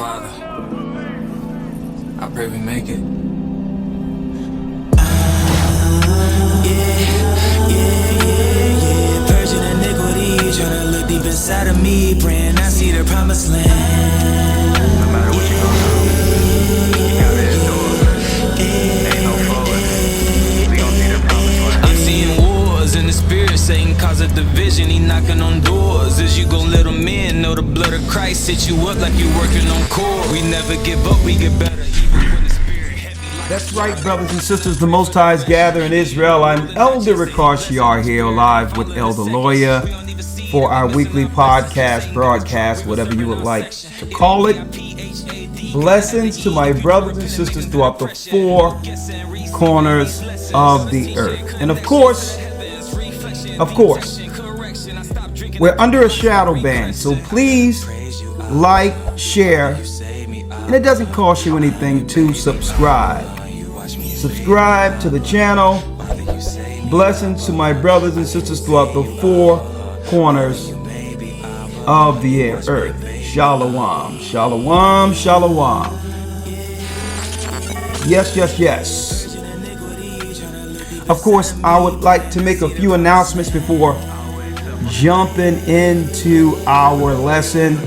Father, I pray we make it. Purging iniquity, trying to look deep inside of me, praying I see the promised land. No matter what you go through, you gotta endure. Ain't no forward. We gon' see the promised land. I'm seeing wars in the spirit, Satan cause a division, he knocking on doors. As you gon' let him in, know the blood of Christ hit you up like you working on core. We never give up, we get better. That's right, brothers and sisters. The Most High's gather in Israel. I'm Elder Ricard Shiar here, live with Elder Lawyer for our weekly podcast, broadcast, whatever you would like to call it. Blessings to my brothers and sisters throughout the four corners of the earth. And of course, we're under a shadow ban, so please like, share, and it doesn't cost you anything to subscribe. Subscribe to the channel. Blessings to my brothers and sisters throughout the four corners of the earth. Shalom, shalom, shalom. Yes. Of course, I would like to make a few announcements before jumping into our lesson,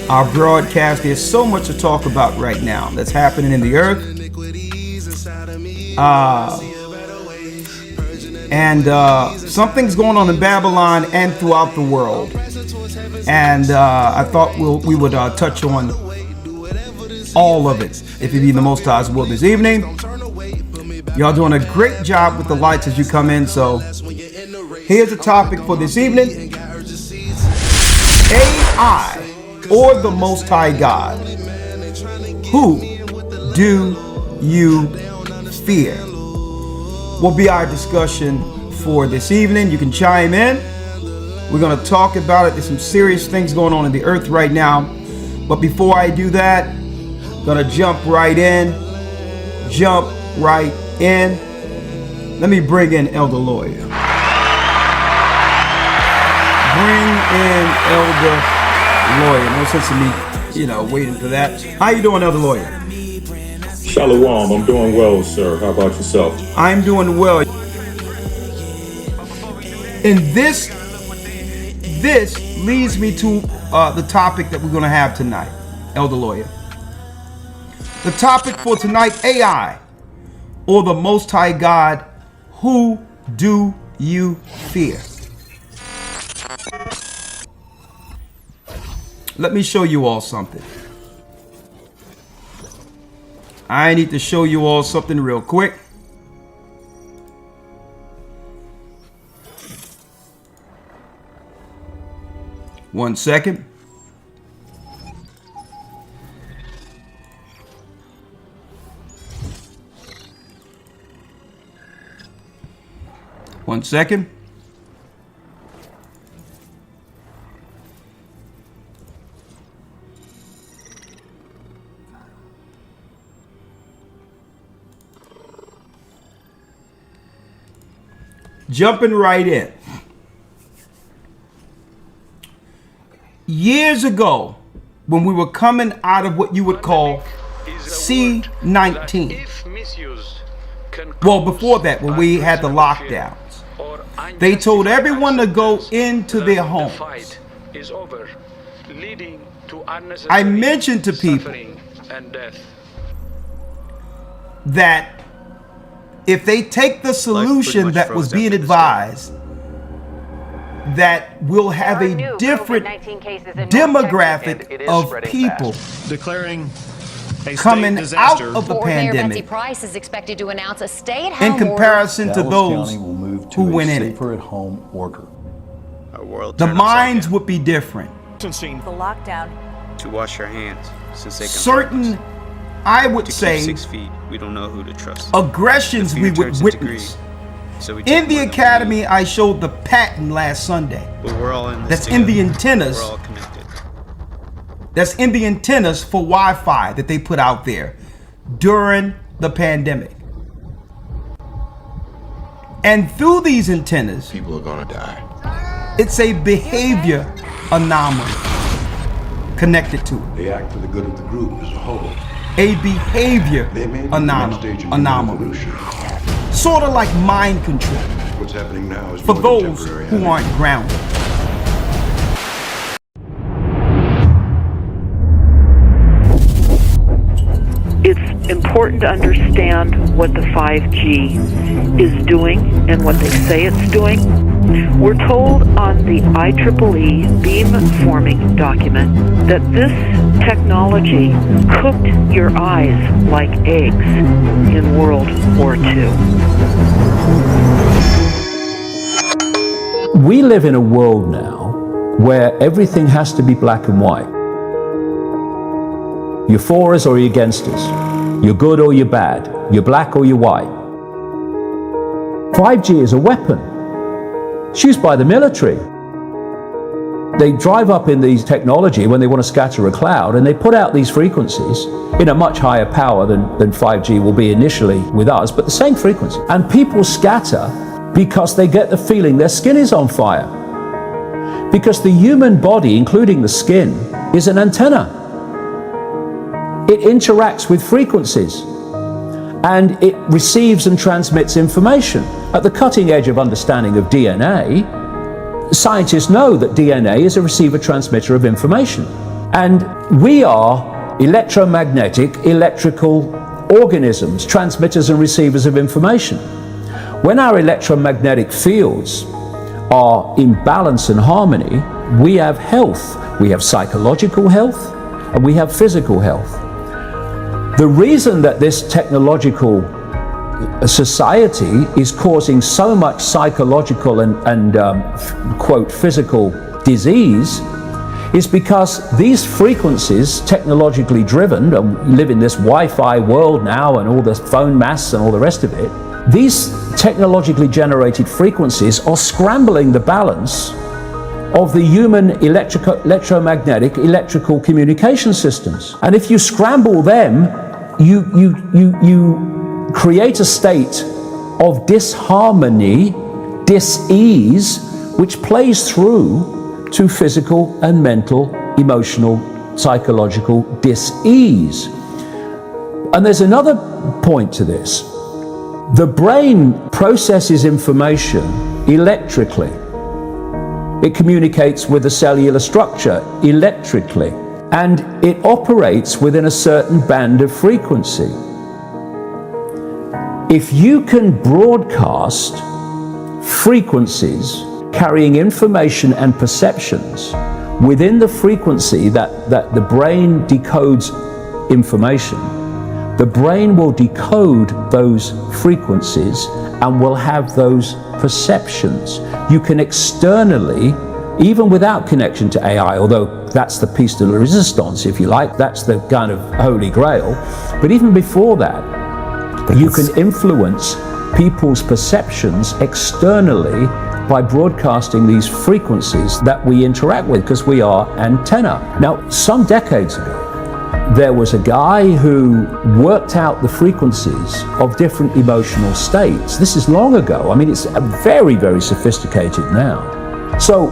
our broadcast. There's so much to talk about right now that's happening in the earth. Something's going on in Babylon and throughout the world. And I thought we would touch on all of it, if it be the Most High's will this evening. Y'all doing a great job with the lights as you come in. So here's the topic for this evening. AI, or the Most High God. Who do you fear? Will be our discussion for this evening. You can chime in. We're going to talk about it. There's some serious things going on in the earth right now. But before I do that, I'm going to jump right in. Let me bring in Elder Lawyer. No sense in me, waiting for that. How you doing, Elder Lawyer? Shalom, I'm doing well, sir. How about yourself? I'm doing well. And this leads me to the topic that we're going to have tonight, Elder Lawyer. The topic for tonight, AI, or the Most High God. Who do you fear? Let me show you all something. I need to show you all something real quick. One second. One second. Jumping right in. Years ago, when we were coming out of what you would call C-19. Well, before that, when we had the lockdowns, they told everyone to go into their homes. I mentioned to people that if they take the solution that was being advised, that we'll have a different demographic of people declaring coming out of the pandemic Price is expected to announce a stay-at-home in comparison to Dallas those County will move to who a went in it. safer-at-home order. our world The turn upside minds down. would be different. The lockdown. To wash your hands, since they can Certain, I would to say, keep 6 feet. We don't know who to trust. aggressions The we fear would turns into witness. greed. So we In take the more than we academy, need. I showed the pattern last Sunday. But we're all in this That's in the together. antennas. We're all connected. That's in the antennas for Wi-Fi that they put out there during the pandemic. And through these antennas, people are gonna die. it's a behavior anomaly connected to it. They act for the good of the group as a whole. A behavior They may be the next stage in anomaly. evolution. Sort of like mind control What's happening now is for more than those temporary who headache. aren't grounded. It's important to understand what the 5G is doing and what they say it's doing. We're told on the IEEE beamforming document that this technology cooked your eyes like eggs in World War II. We live in a world now where everything has to be black and white. You're for us or you're against us. You're good or you're bad. You're black or you're white. 5G is a weapon. It's used by the military. They drive up in these technology when they want to scatter a cloud, and they put out these frequencies in a much higher power than 5G will be initially with us, but the same frequency. And people scatter because they get the feeling their skin is on fire. Because the human body, including the skin, is an antenna. It interacts with frequencies and it receives and transmits information. At the cutting edge of understanding of DNA, scientists know that DNA is a receiver-transmitter of information. And we are electromagnetic, electrical organisms, transmitters and receivers of information. When our electromagnetic fields are in balance and harmony, we have health. We have psychological health and we have physical health. The reason that this technological society is causing so much psychological and quote, physical disease is because these frequencies, technologically driven, and we live in this Wi-Fi world now and all the phone masts and all the rest of it, these technologically generated frequencies are scrambling the balance of the human electromagnetic electrical communication systems. And if you scramble them, you create a state of disharmony, dis-ease, which plays through to physical and mental, emotional, psychological dis-ease. And there's another point to this. The brain processes information electrically. It communicates with the cellular structure electrically, and it operates within a certain band of frequency. If you can broadcast frequencies carrying information and perceptions within the frequency that the brain decodes information, the brain will decode those frequencies and will have those perceptions. You can externally, even without connection to AI, although that's the piece de la resistance, if you like, that's the kind of holy grail, but even before that, you can influence people's perceptions externally by broadcasting these frequencies that we interact with, because we are antenna. Now, some decades ago, there was a guy who worked out the frequencies of different emotional states. This is long ago. I mean, it's very, very sophisticated now. So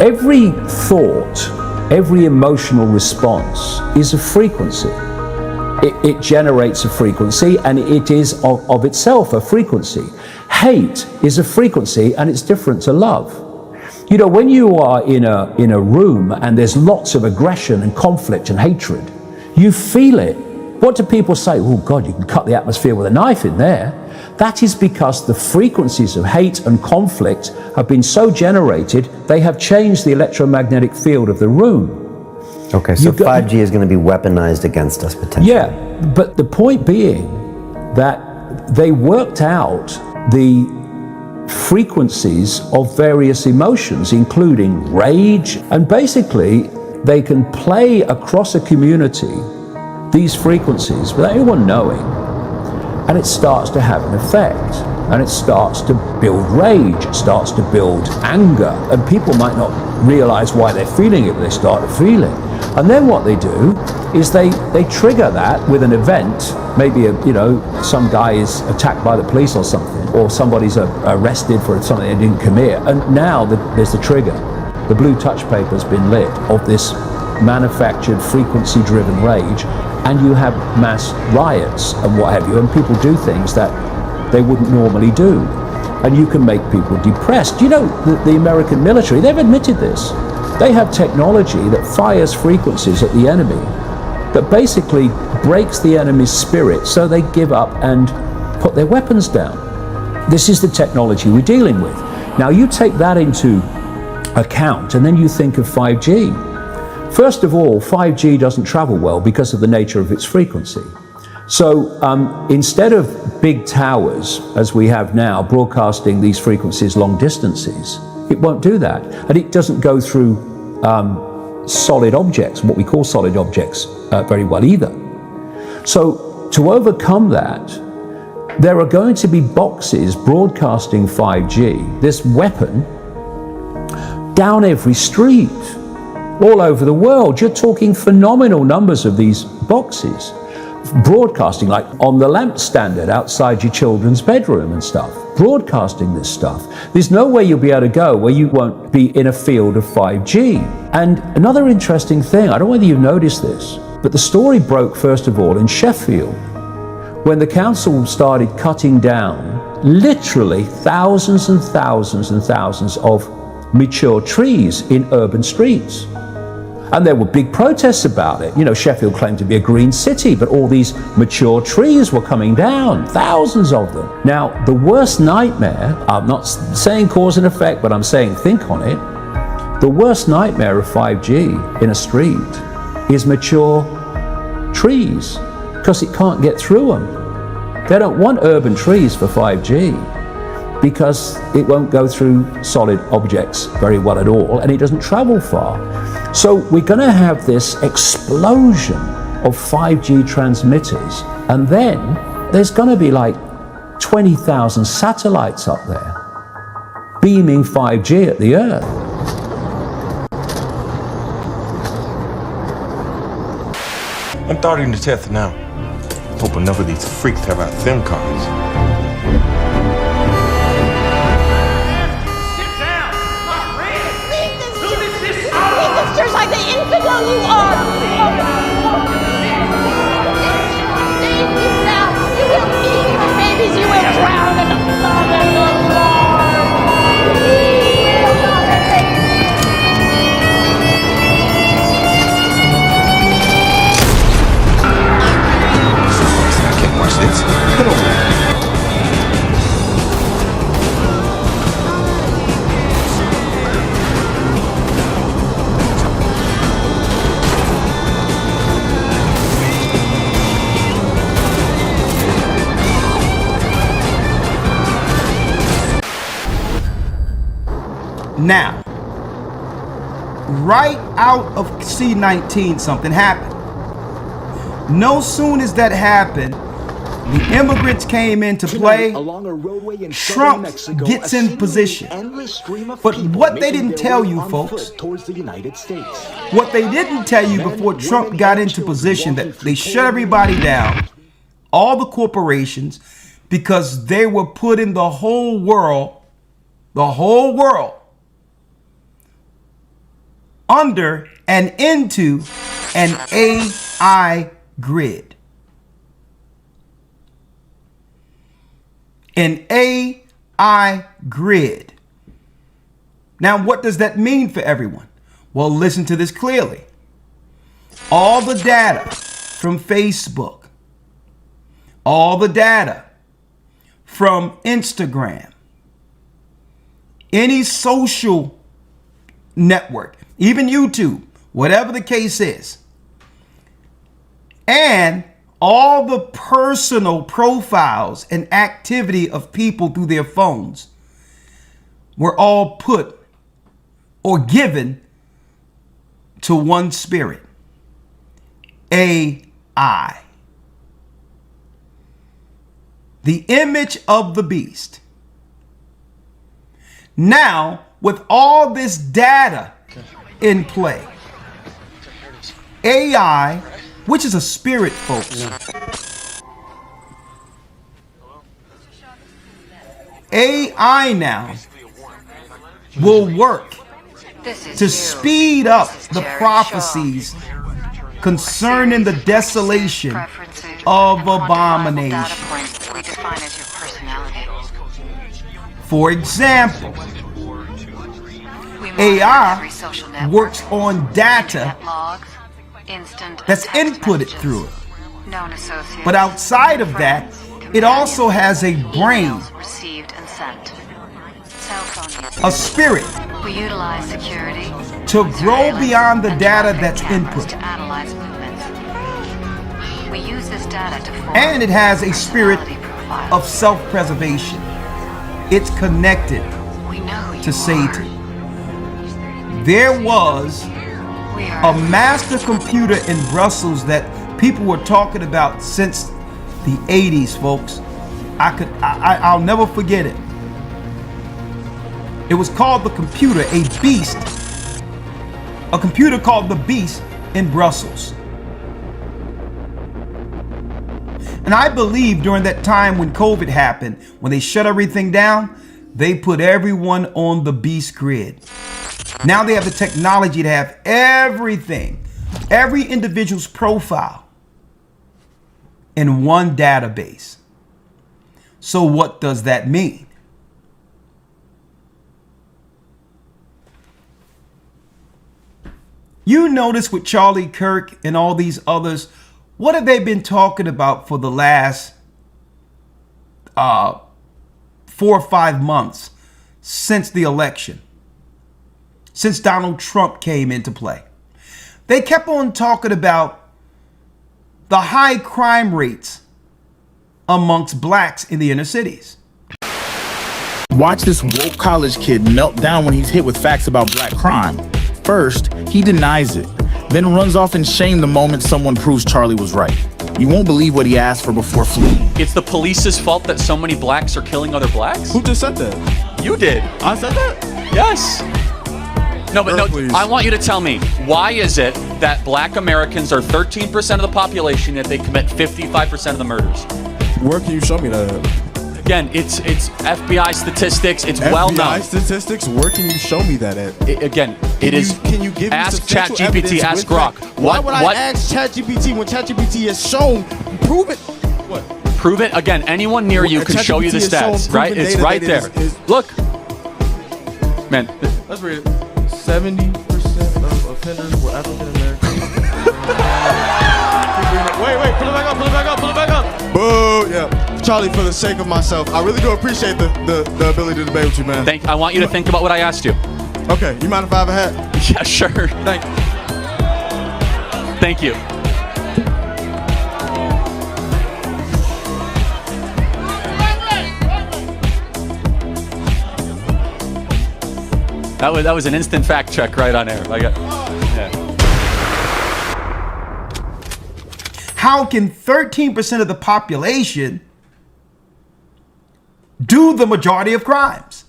every thought, every emotional response is a frequency. It generates a frequency, and it is of itself a frequency. Hate is a frequency, and it's different to love. You know, when you are in a room and there's lots of aggression and conflict and hatred, you feel it. What do people say? Oh God, you can cut the atmosphere with a knife in there. That is because the frequencies of hate and conflict have been so generated, they have changed the electromagnetic field of the room. Okay, so 5G is going to be weaponized against us potentially. Yeah, but the point being that they worked out the frequencies of various emotions, including rage, and basically they can play across a community these frequencies without anyone knowing, and it starts to have an effect, and it starts to build rage, it starts to build anger, and people might not realize why they're feeling it, but they start to feel it. And then what they do is they trigger that with an event. Maybe some guy is attacked by the police or something, or somebody's arrested for something they didn't commit, and now there's the trigger. The blue touch paper's been lit of this manufactured, frequency-driven rage, and you have mass riots and what have you, and people do things that they wouldn't normally do. And you can make people depressed. You know, the American military, they've admitted this. They have technology that fires frequencies at the enemy that basically breaks the enemy's spirit so they give up and put their weapons down. This is the technology we're dealing with. Now you take that into account and then you think of 5G. First of all, 5G doesn't travel well because of the nature of its frequency. So instead of big towers, as we have now, broadcasting these frequencies long distances, it won't do that. And it doesn't go through solid objects, what we call solid objects, very well either. So to overcome that, there are going to be boxes broadcasting 5G, this weapon, down every street, all over the world. You're talking phenomenal numbers of these boxes broadcasting, like on the lamp standard outside your children's bedroom and stuff, broadcasting this stuff. There's no way you'll be able to go where you won't be in a field of 5G. And another interesting thing, I don't know whether you've noticed this, but the story broke first of all in Sheffield when the council started cutting down literally thousands and thousands and thousands of mature trees in urban streets. And there were big protests about it. You know, Sheffield claimed to be a green city, but all these mature trees were coming down, thousands of them. Now, the worst nightmare, I'm not saying cause and effect, but I'm saying think on it. The worst nightmare of 5G in a street is mature trees, because it can't get through them. They don't want urban trees for 5G because it won't go through solid objects very well at all, and it doesn't travel far. So we're going to have this explosion of 5G transmitters, and then there's going to be like 20,000 satellites up there beaming 5G at the Earth. I'm starting to test now. Hope enough of these freaks have our SIM cards. Just like the infidel you are! Save you now! You will eat your babies! You will drown in the blood of the Lord! I can't watch this. Get over there. Now, right out of C-19, something happened. No sooner as that happened, the immigrants came into play. Trump gets in position. But what they didn't tell you, folks, what they didn't tell you before Trump got into position, that they shut everybody down, all the corporations, because they were putting the whole world under and into an AI grid. An AI grid. Now, what does that mean for everyone? Well, listen to this clearly. All the data from Facebook, all the data from Instagram, any social network, even YouTube, whatever the case is, and all the personal profiles and activity of people through their phones were all put or given to one spirit, AI. The image of the beast. Now, with all this data in play, AI, which is a spirit, folks. AI now will work to speed up the prophecies concerning the desolation of abomination. For example, AI works on data that's inputted through it. But outside of that, it also has a brain, a spirit, to grow beyond the data that's input. And it has a spirit of self-preservation. It's connected to Satan. There was a master computer in Brussels that people were talking about since the 80s, folks. I'll never forget it. It was called the computer, a beast. A computer called the Beast in Brussels. And I believe during that time when COVID happened, when they shut everything down, they put everyone on the Beast grid. Now they have the technology to have everything, every individual's profile in one database. So what does that mean? You notice with Charlie Kirk and all these others, what have they been talking about for the last 4 or 5 months since the election? Since Donald Trump came into play. They kept on talking about the high crime rates amongst blacks in the inner cities. Watch this woke college kid melt down when he's hit with facts about black crime. First, he denies it, then runs off in shame the moment someone proves Charlie was right. You won't believe what he asked for before fleeing. It's the police's fault that so many blacks are killing other blacks? Who just said that? You did. I said that? Yes. No, but no, I want you to tell me, why is it that black Americans are 13% of the population yet they commit 55% of the murders? Where can you show me that? Again, it's FBI statistics. It's FBI well known. Statistics. Where can you show me that at? Can you give ask ChatGPT, ask Grok. Why would I ask ChatGPT when ChatGPT has shown? Prove it. What? Prove it. Again, anyone near you can show you the stats. Right? It's right there. Look. Man. Let's read it. 70% of offenders were African American. Wait, pull it back up. Boo, yeah. Charlie, for the sake of myself, I really do appreciate the ability to debate with you, man. I want you to think about what I asked you. Okay, you mind if I have a hat? Yeah, sure. Thank you. That was an instant fact check right on air. How can 13% of the population do the majority of crimes?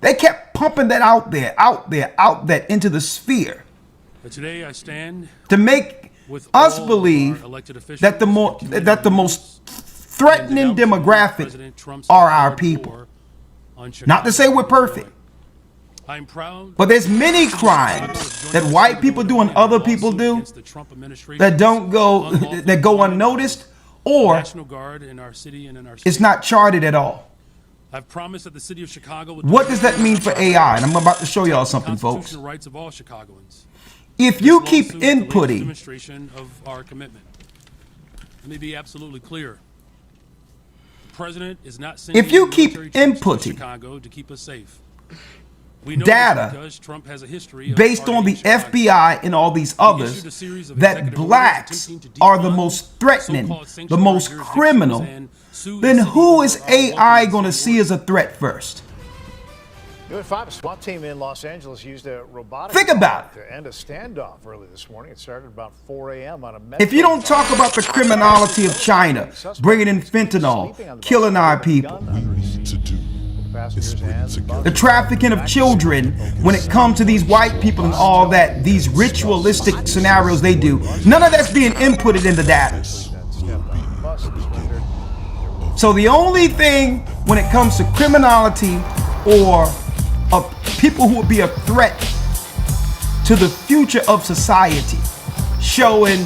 They kept pumping that out there into the sphere. But today I stand to make us believe that the most threatening demographic are our people. Not to say we're perfect. I'm proud, but there's many crimes that white people do and other people do that go unnoticed, or it's not charted at all. I've promised that the city of Chicago will what does that mean for AI? And I'm about to show y'all something, folks. Rights of all Chicagoans. If you keep inputting, demonstration of our commitment. Let me be absolutely clear. The president is not sending if you keep inputting Chicago to keep us safe. Data based on the FBI and all these others that blacks are the most threatening, the most criminal, then who is AI going to see as a threat first? New at 5, a SWAT team in Los Angeles used a robotic Think about to end a standoff early this morning. It started about 4 a.m. on a If you don't talk about the criminality of China, bringing in fentanyl, killing our people, the trafficking of children when it comes to these white people and all that, these ritualistic scenarios they do, none of that's being inputted in the data. So the only thing when it comes to criminality or people who would be a threat to the future of society, showing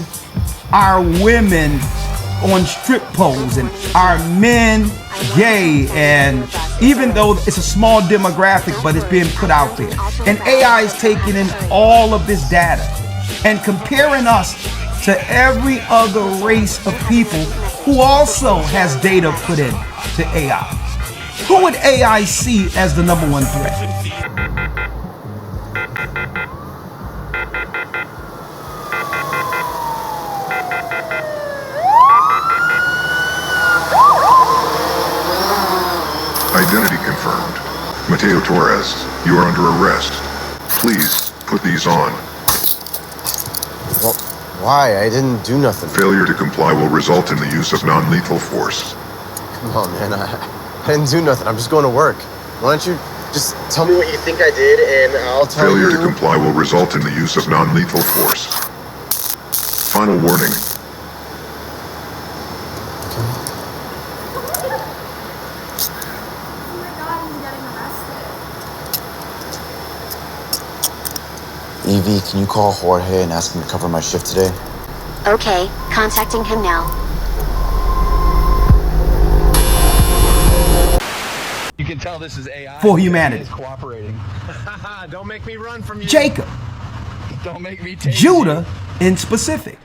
our women on strip poles and our men gay, and even though it's a small demographic, but it's being put out there. And AI is taking in all of this data and comparing us to every other race of people who also has data put in to AI. Who would AI see as the #1 threat? Identity confirmed. Mateo Torres, you are under arrest. Please put these on. Well, why? I didn't do nothing. Failure to comply will result in the use of non-lethal force. Come on, man. I didn't do nothing. I'm just going to work. Why don't you just tell me what you think I did, and I'll tell you... Failure to comply will result in the use of non-lethal force. Final warning. Evie, can you call Jorge and ask him to cover my shift today? Okay, contacting him now. You can tell this is AI. For humanity. Cooperating. Don't make me run from you. Jacob. Don't make me take Judah in specific.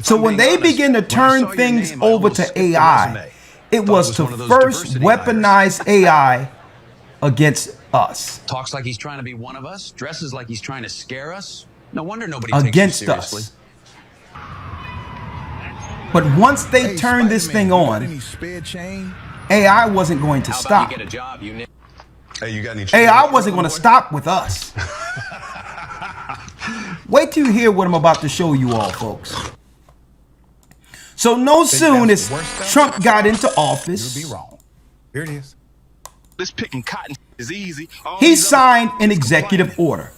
So when they begin to turn things over to AI, it was to first weaponize AI against us. Talks like he's trying to be one of us, dresses like he's trying to scare us. No wonder nobody against takes him seriously. Us. But once they turned this thing on, AI wasn't going to stop. AI wasn't going to stop with us. Wait till you hear what I'm about to show you all, folks. So no soon as Trump got into office, you'd be wrong. Here it is. This picking cotton is easy. He signed an executive order,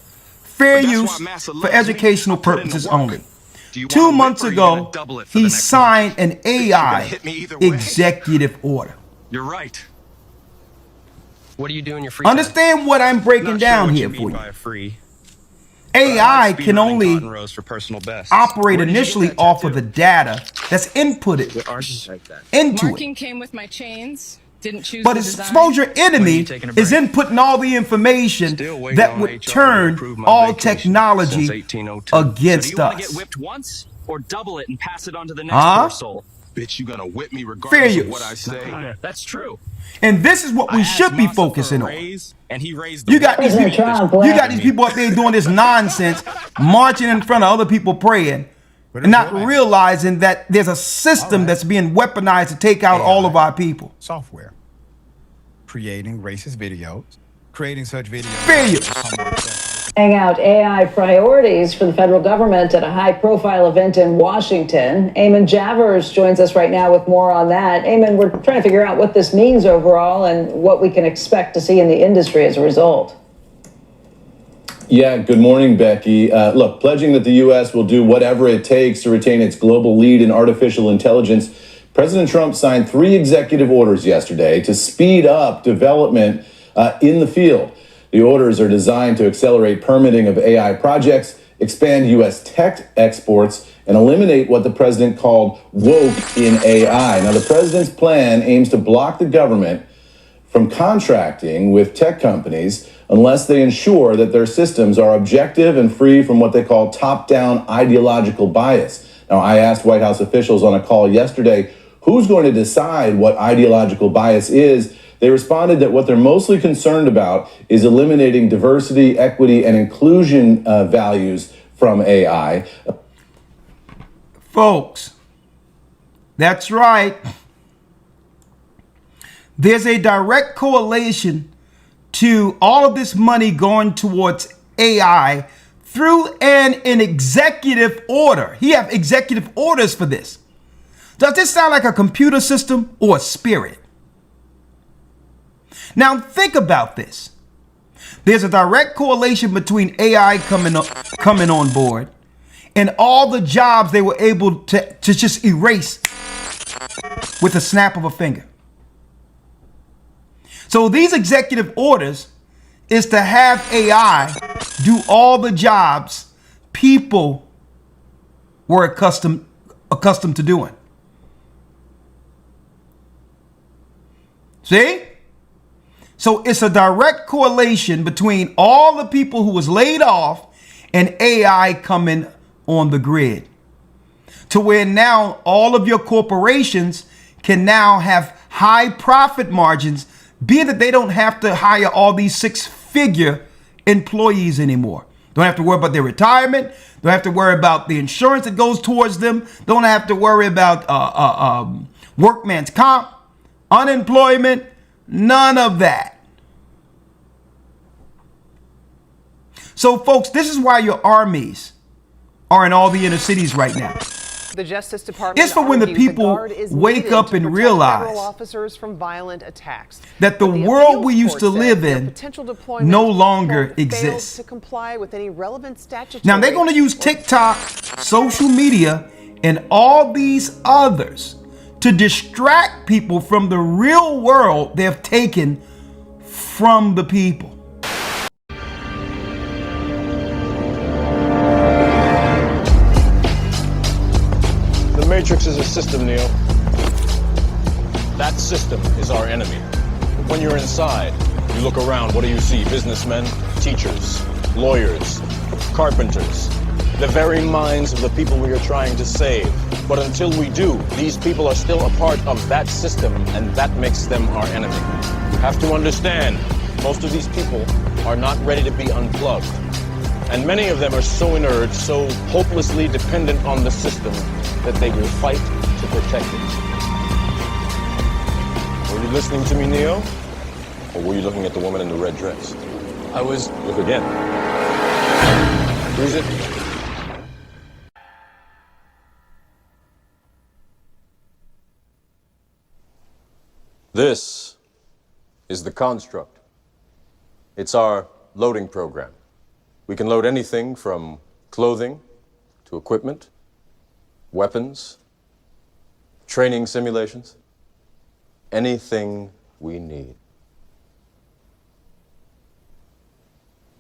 fair use for educational purposes only. 2 months ago, he signed an AI executive order. You're right. What do you do in your free time? Understand what I'm breaking down here for you. AI can only operate initially off of the data that's inputted into it. Marking came with my chains. Didn't choose but his exposure enemy is inputting all the information that would turn all technology against us. Get whipped once or double it and pass it on to the next poor soul. Bitch, you gonna whip me regardless of what I say. That's true. And this is what we should be focusing on. You got these people up there doing this nonsense, marching in front of other people praying, and not realizing that there's a system that's being weaponized to take out all of our people. Software. Creating racist videos. Creating such videos. Laying out AI priorities for the federal government at a high-profile event in Washington. Eamon Javers joins us right now with more on that. Eamon, we're trying to figure out what this means overall and what we can expect to see in the industry as a result. Yeah, good morning, Becky. Look, pledging that the U.S. will do whatever it takes to retain its global lead in artificial intelligence, President Trump signed 3 executive orders yesterday to speed up development in the field. The orders are designed to accelerate permitting of AI projects, expand U.S. tech exports, and eliminate what the president called woke in AI. Now, the president's plan aims to block the government from contracting with tech companies unless they ensure that their systems are objective and free from what they call top-down ideological bias. Now, I asked White House officials on a call yesterday, who's going to decide what ideological bias is? They responded that what they're mostly concerned about is eliminating diversity, equity, and inclusion values from AI. Folks, that's right. There's a direct correlation to all of this money going towards AI through an executive order. He have executive orders for this. Does this sound like a computer system or a spirit? Now think about this. There's a direct correlation between AI coming on board and all the jobs they were able to just erase with a snap of a finger. So these executive orders is to have AI do all the jobs people were accustomed to doing. See? So it's a direct correlation between all the people who was laid off and AI coming on the grid, to where now all of your corporations can now have high profit margins, be that they don't have to hire all these six-figure employees anymore. Don't have to worry about their retirement. Don't have to worry about the insurance that goes towards them. Don't have to worry about workman's comp, unemployment, none of that. So, folks, this is why your armies are in all the inner cities right now. The Justice Department it's for when the people wake up and realize officers from violent attacks. that the world we used to live in no longer exists. To comply with any relevant statutory. Now they're going to use TikTok, social media, and all these others to distract people from the real world they've taken from the people. The Matrix is a system, Neo. That system is our enemy. When you're inside, you look around, what do you see? Businessmen, teachers, lawyers, carpenters, the very minds of the people we are trying to save. But until we do, these people are still a part of that system, and that makes them our enemy. You have to understand, most of these people are not ready to be unplugged. And many of them are so inert, so hopelessly dependent on the system, that they will fight to protect it. Were you listening to me, Neo? Or were you looking at the woman in the red dress? I was. Look again. Who's it? This is the construct. It's our loading program. We can load anything from clothing to equipment, weapons, training simulations, anything we need.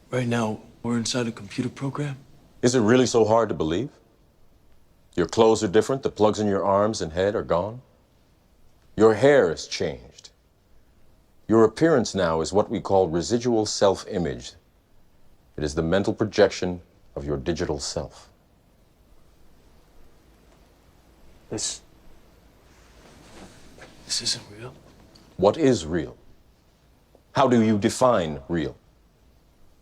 Right now, we're inside a computer program? Is it really so hard to believe? Your clothes are different, the plugs in your arms and head are gone. Your hair has changed. Your appearance now is what we call residual self-image. It is the mental projection of your digital self. This isn't real. What is real? How do you define real?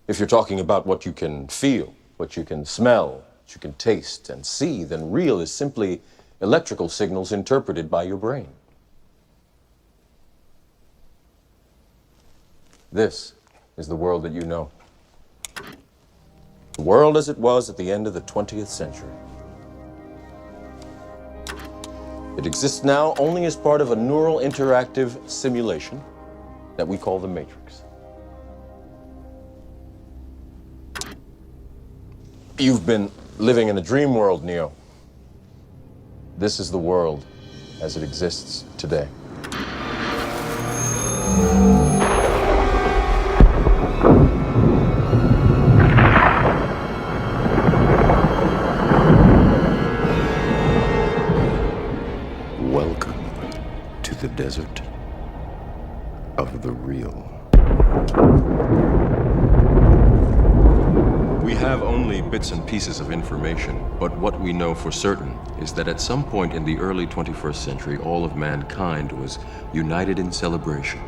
If you're talking about what you can feel, what you can smell, what you can taste and see, then real is simply electrical signals interpreted by your brain. This is the world that you know. The world as it was at the end of the 20th century. It exists now only as part of a neural interactive simulation that we call the Matrix. You've been living in a dream world, Neo. This is the world as it exists today. Welcome to the desert of the real. We have only bits and pieces of information, but what we know for certain is that at some point in the early 21st century, all of mankind was united in celebration.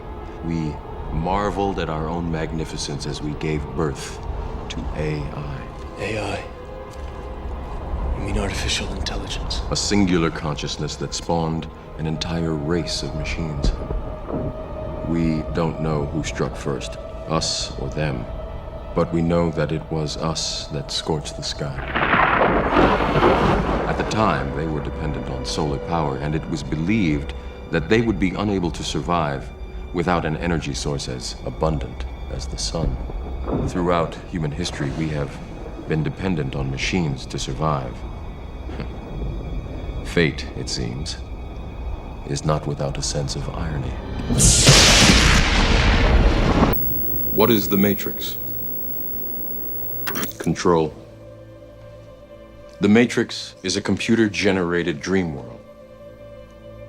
We marveled at our own magnificence as we gave birth to AI. AI? You mean artificial intelligence? A singular consciousness that spawned an entire race of machines. We don't know who struck first, us or them, but we know that it was us that scorched the sky. At the time, they were dependent on solar power, and it was believed that they would be unable to survive without an energy source as abundant as the sun. Throughout human history, we have been dependent on machines to survive. Fate, it seems, is not without a sense of irony. What is the Matrix? Control. The Matrix is a computer-generated dream world,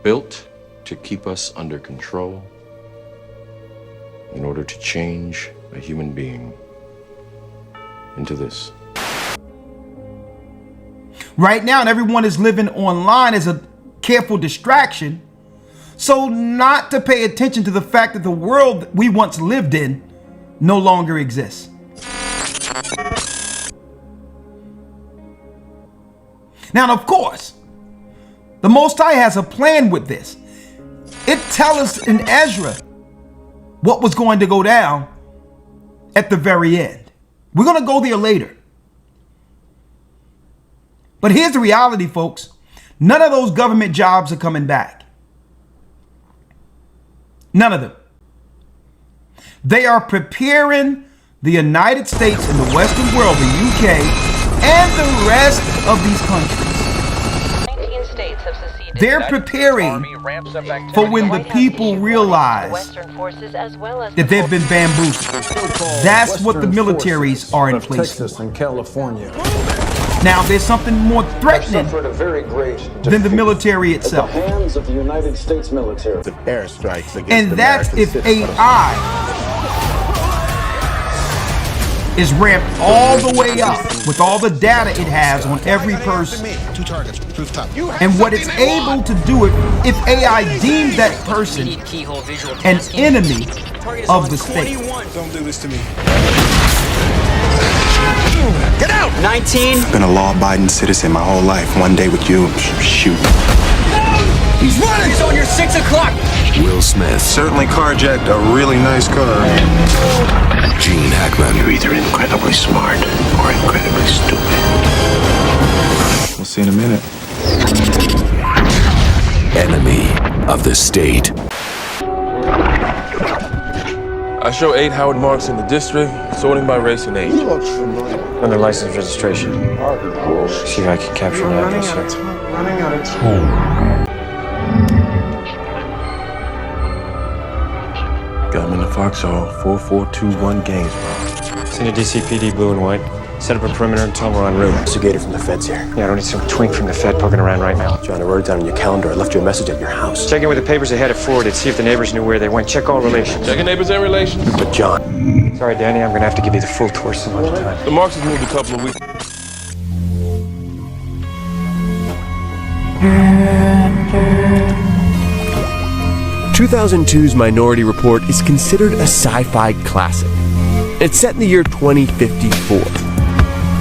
built to keep us under control in order to change a human being into this. Right now, and everyone is living online as a careful distraction, so not to pay attention to the fact that the world we once lived in no longer exists. Now, of course, the Most High has a plan with this. It tells us in Ezra what was going to go down at the very end. We're going to go there later. But here's the reality, folks. None of those government jobs are coming back. None of them. They are preparing the United States and the Western world, the UK, and the rest of these countries. 19 states have seceded. They're preparing for when the people realize that they've been bamboozled. That's what the militaries are in place for. Texas and California. Now, there's something more threatening than the military itself. At the hands of the United States military. The airstrikes against And that's if AI is ramped all the way up with all the data it has on every person. 2 targets, rooftop. And what it's able to do if AI deems that person an enemy of the state. Don't do this to me. Get out! 19. I've been a law-abiding citizen my whole life. One day with you, shoot. He's running! He's on your 6 o'clock! Will Smith certainly carjacked a really nice car. Gene Hackman. You're either incredibly smart or incredibly stupid. We'll see in a minute. Enemy of the state. I show 8 Howard marks in the district, sorting by race and age. Under license registration. See if I can capture an address here. Running out of time. Got him in the foxhole, 4421 Gainesboro. Seen a DCPD blue and white. Set up a perimeter and tell we're en route. Investigator from the feds here. Yeah, I don't need some twink from the Fed poking around right now. John, I wrote it down on your calendar. I left you a message at your house. Check in with the papers they had it forwarded. See if the neighbors knew where they went. Check all relations. Checking neighbors and relations. But John. Sorry, Danny, I'm gonna have to give you the full tour some other time. The marks has moved a couple of weeks. 2002's Minority Report is considered a sci-fi classic. It's set in the year 2054.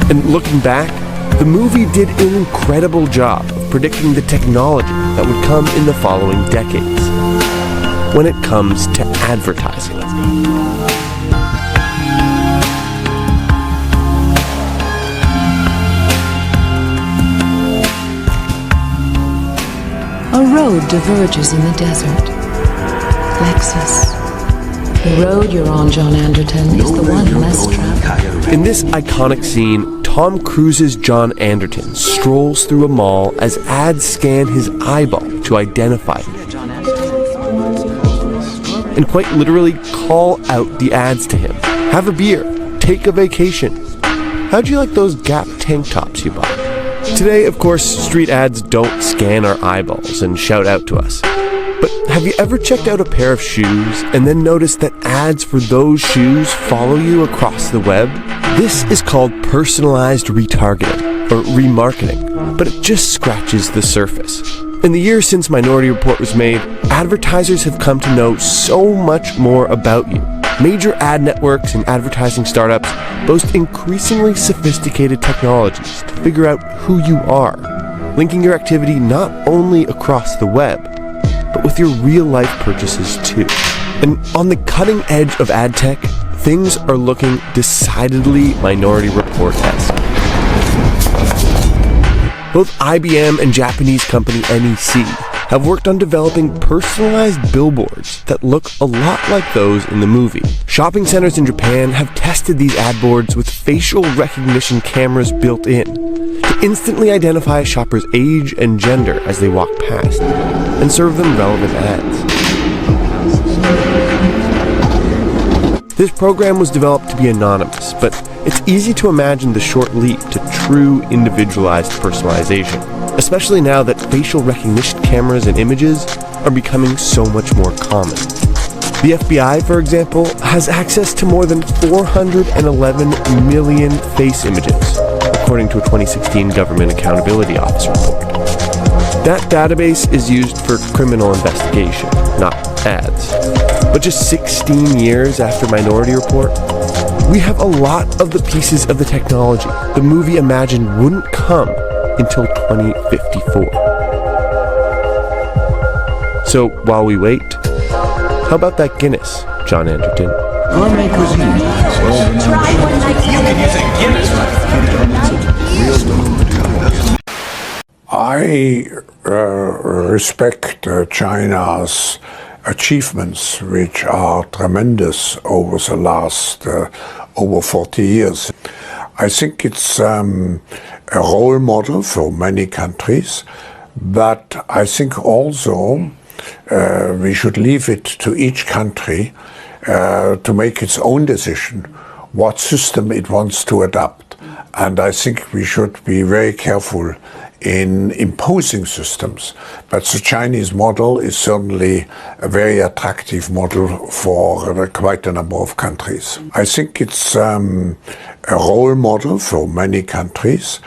And looking back, the movie did an incredible job of predicting the technology that would come in the following decades when it comes to advertising. A road diverges in the desert. Lexus. The road you're on, John Anderton, is the one less traveled. In this iconic scene, Tom Cruise's John Anderton strolls through a mall as ads scan his eyeball to identify him. And quite literally call out the ads to him. Have a beer. Take a vacation. How'd you like those Gap tank tops you bought? Today, of course, street ads don't scan our eyeballs and shout out to us. But have you ever checked out a pair of shoes and then noticed that ads for those shoes follow you across the web? This is called personalized retargeting, or remarketing, but it just scratches the surface. In the years since Minority Report was made, advertisers have come to know so much more about you. Major ad networks and advertising startups boast increasingly sophisticated technologies to figure out who you are, linking your activity not only across the web, but with your real-life purchases too. And on the cutting edge of ad tech, things are looking decidedly Minority Report-esque. Both IBM and Japanese company NEC have worked on developing personalized billboards that look a lot like those in the movie. Shopping centers in Japan have tested these ad boards with facial recognition cameras built in to instantly identify a shopper's age and gender as they walk past and serve them relevant ads. This program was developed to be anonymous, but it's easy to imagine the short leap to true individualized personalization, especially now that facial recognition cameras and images are becoming so much more common. The FBI, for example, has access to more than 411 million face images, according to a 2016 Government Accountability Office report. That database is used for criminal investigation, not ads. But just 16 years after Minority Report, we have a lot of the pieces of the technology the movie imagined wouldn't come until 2054. So while we wait, how about that Guinness, John Anderton? Gourmet cuisine. Try one like you can use a Guinness. I respect China's achievements, which are tremendous over the last over 40 years. I think it's a role model for many countries, but I think also we should leave it to each country to make its own decision what system it wants to adopt. And I think we should be very careful in imposing systems. But the Chinese model is certainly a very attractive model for quite a number of countries. I think it's a role model for many countries.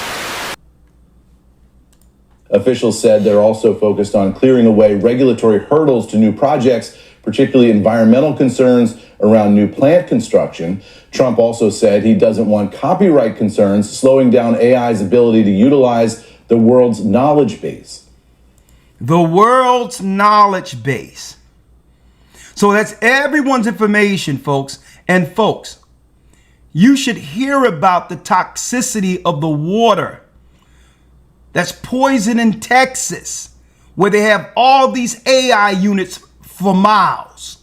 Officials said they're also focused on clearing away regulatory hurdles to new projects, particularly environmental concerns around new plant construction. Trump also said he doesn't want copyright concerns slowing down AI's ability to utilize the world's knowledge base. The world's knowledge base. So that's everyone's information, folks. And folks, you should hear about the toxicity of the water that's poison in Texas, where they have all these AI units for miles.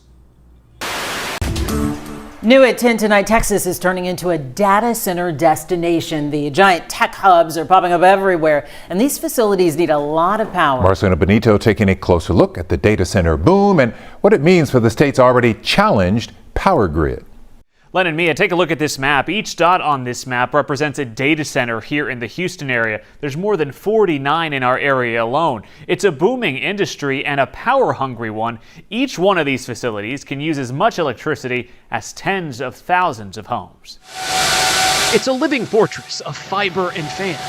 New at 10 tonight, Texas is turning into a data center destination. The giant tech hubs are popping up everywhere, and these facilities need a lot of power. Marcelino Benito taking a closer look at the data center boom and what it means for the state's already challenged power grid. Len and Mia, take a look at this map. Each dot on this map represents a data center here in the Houston area. There's more than 49 in our area alone. It's a booming industry and a power-hungry one. Each one of these facilities can use as much electricity as tens of thousands of homes. It's a living fortress of fiber and fans.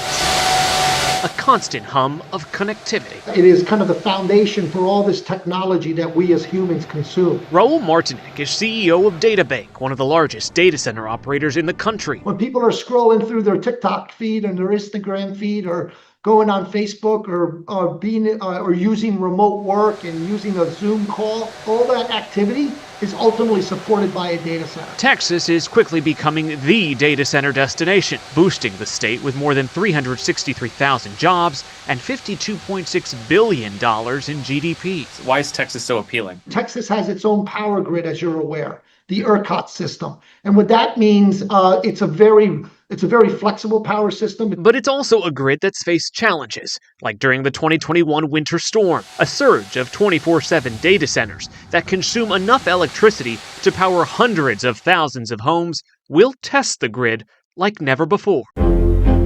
A constant hum of connectivity. It is kind of the foundation for all this technology that we as humans consume. Raul Martinic is CEO of DataBank, one of the largest data center operators in the country. When people are scrolling through their TikTok feed and their Instagram feed, or going on Facebook, or using remote work and using a Zoom call, all that activity is ultimately supported by a data center. Texas is quickly becoming the data center destination, boosting the state with more than 363,000 jobs and $52.6 billion in GDP. Why is Texas so appealing? Texas has its own power grid, as you're aware, the ERCOT system. And what that means, it's a very flexible power system. But it's also a grid that's faced challenges, like during the 2021 winter storm, a surge of 24/7 data centers that consume enough electricity to power hundreds of thousands of homes will test the grid like never before.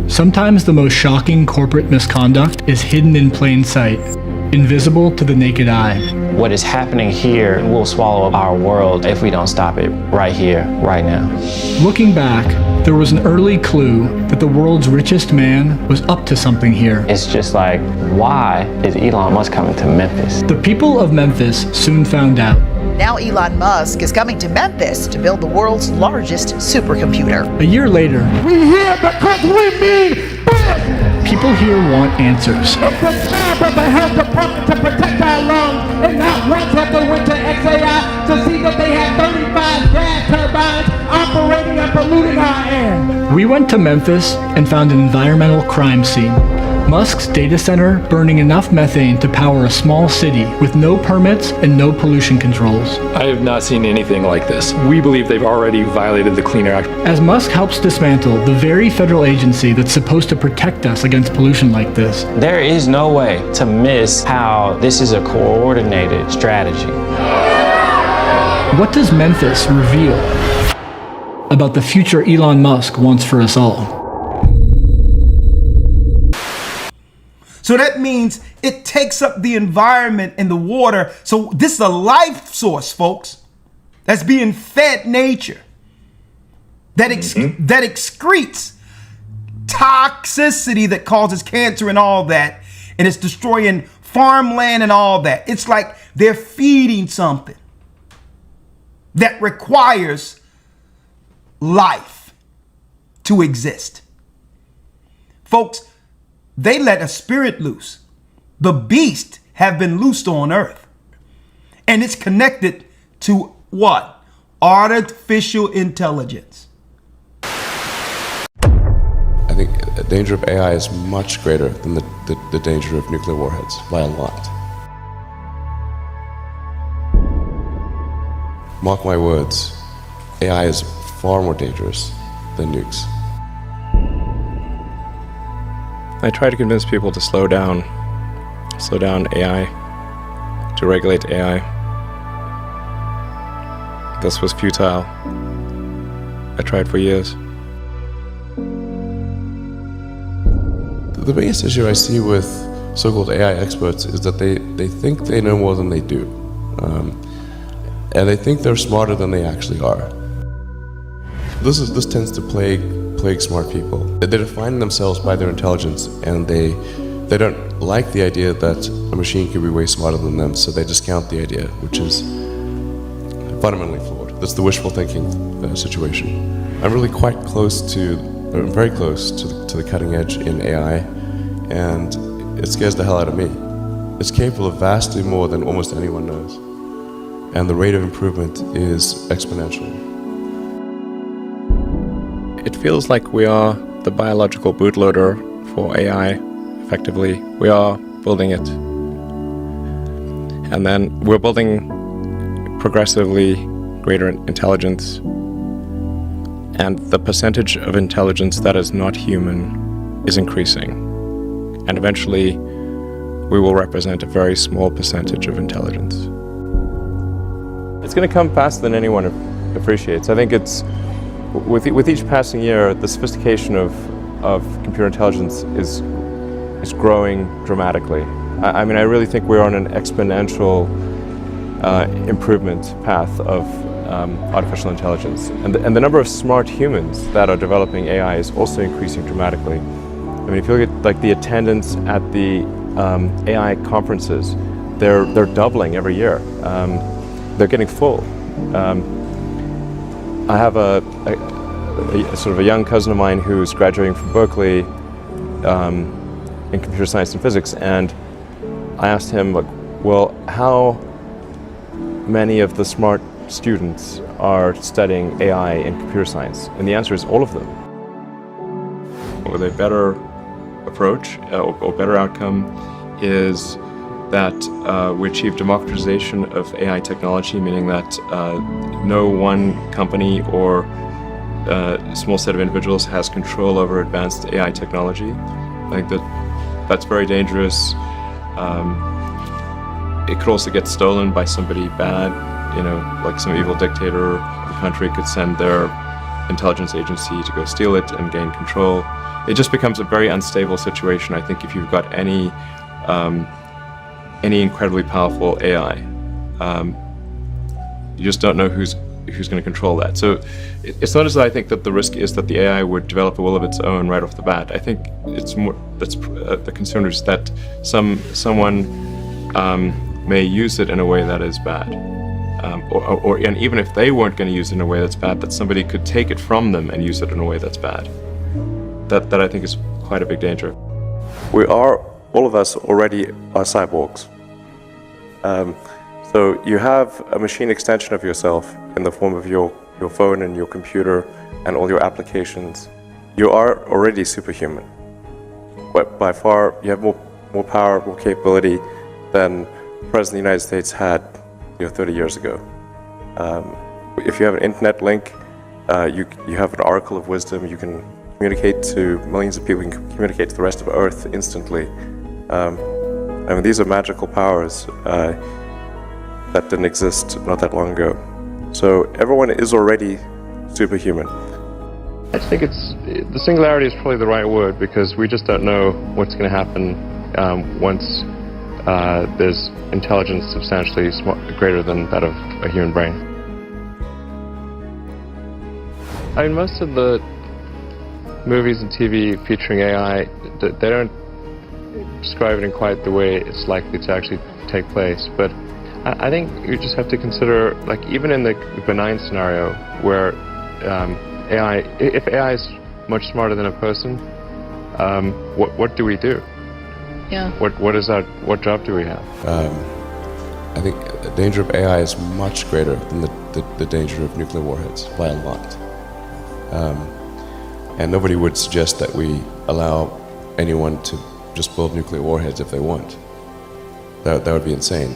Sometimes the most shocking corporate misconduct is hidden in plain sight, invisible to the naked eye. What is happening here will swallow up our world if we don't stop it right here, right now. Looking back, there was an early clue that the world's richest man was up to something here. It's just like, why is Elon Musk coming to Memphis? The people of Memphis soon found out. Now Elon Musk is coming to Memphis to build the world's largest supercomputer. A year later, we here because we need people here want answers. It's a job of the health department to protect our lungs and not once have to went to XAI to see that they had 35 gas turbines operating and polluting our air. We went to Memphis and found an environmental crime scene. Musk's data center burning enough methane to power a small city with no permits and no pollution controls. I have not seen anything like this. We believe they've already violated the Clean Air Act. As Musk helps dismantle the very federal agency that's supposed to protect us against pollution like this, there is no way to miss how this is a coordinated strategy. What does Memphis reveal? about the future Elon Musk wants for us all. So that means it takes up the environment and the water. So this is a life source, folks, that's being fed nature, that excretes toxicity that causes cancer and all that, and it's destroying farmland and all that. It's like they're feeding something that requires life to exist. Folks, they let a spirit loose. The beast have been loosed on earth. And it's connected to what? Artificial intelligence. I think the danger of AI is much greater than the danger of nuclear warheads by a lot. Mark my words, AI is far more dangerous than nukes. I try to convince people to slow down AI, to regulate AI. This was futile. I tried for years. The biggest issue I see with so-called AI experts is that they think they know more than they do. And they think they're smarter than they actually are. This tends to plague smart people. They define themselves by their intelligence, and they don't like the idea that a machine could be way smarter than them, so they discount the idea, which is fundamentally flawed. That's the wishful thinking situation. I'm really very close to the cutting edge in AI, and it scares the hell out of me. It's capable of vastly more than almost anyone knows, and the rate of improvement is exponential. It feels like we are the biological bootloader for AI, effectively. We are building it. And then we're building progressively greater intelligence. And the percentage of intelligence that is not human is increasing. And eventually, we will represent a very small percentage of intelligence. It's going to come faster than anyone appreciates. I think it's with each passing year, the sophistication of computer intelligence is growing dramatically. I mean, I really think we're on an exponential improvement path of artificial intelligence, and the number of smart humans that are developing AI is also increasing dramatically. I mean, if you look at like the attendance at the AI conferences, they're doubling every year. They're getting full. I have a sort of a young cousin of mine who's graduating from Berkeley in computer science and physics, and I asked him, like, well, how many of the smart students are studying AI in computer science? And the answer is all of them. With a better approach or better outcome is that we achieve democratization of AI technology, meaning that no one company or small set of individuals has control over advanced AI technology. I think that's very dangerous. It could also get stolen by somebody bad, like some evil dictator of a country could send their intelligence agency to go steal it and gain control. It just becomes a very unstable situation, I think, if you've got any incredibly powerful AI. You just don't know who's going to control that. So it's not as though I think that the risk is that the AI would develop a will of its own right off the bat. I think it's more that's the concern is that someone may use it in a way that is bad, and even if they weren't going to use it in a way that's bad, that somebody could take it from them and use it in a way that's bad. That I think is quite a big danger. All of us already are cyborgs. So you have a machine extension of yourself in the form of your phone and your computer and all your applications. You are already superhuman. But by far, you have more power, more capability than the President of the United States had 30 years ago. If you have an internet link, you have an oracle of wisdom. You can communicate to millions of people. You can communicate to the rest of Earth instantly. I mean, these are magical powers that didn't exist not that long ago. So everyone is already superhuman. I think the singularity is probably the right word, because we just don't know what's going to happen once there's intelligence substantially greater than that of a human brain. I mean, most of the movies and TV featuring AI, they don't describe it in quite the way it's likely to actually take place. But I think you just have to consider, like, even in the benign scenario where if AI is much smarter than a person, what do we do? Yeah. What job do we have? I think the danger of AI is much greater than the danger of nuclear warheads by a lot. And nobody would suggest that we allow anyone to just build nuclear warheads if they want. That would be insane.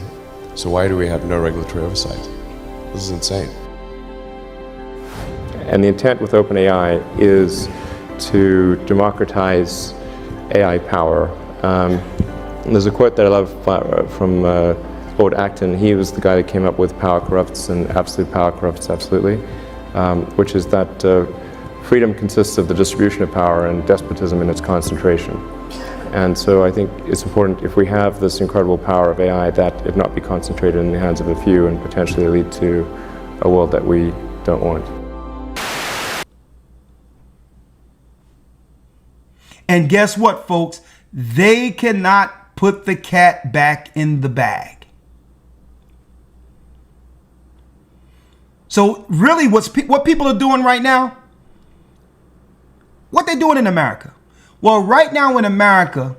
So why do we have no regulatory oversight? This is insane. And the intent with OpenAI is to democratize AI power. There's a quote that I love from Lord Acton. He was the guy that came up with power corrupts and absolute power corrupts absolutely, which is that freedom consists of the distribution of power and despotism in its concentration. And so I think it's important, if we have this incredible power of AI, that it not be concentrated in the hands of a few and potentially lead to a world that we don't want. And guess what, folks? They cannot put the cat back in the bag. So really what people are doing right now, what they're doing in America. Well, right now in America,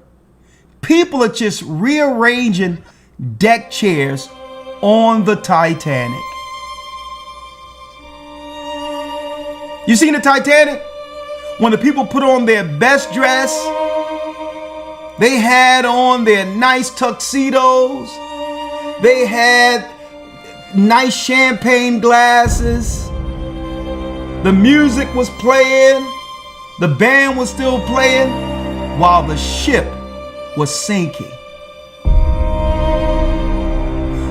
people are just rearranging deck chairs on the Titanic. You seen the Titanic? When the people put on their best dress, they had on their nice tuxedos, they had nice champagne glasses, the music was playing, the band was still playing, while the ship was sinking.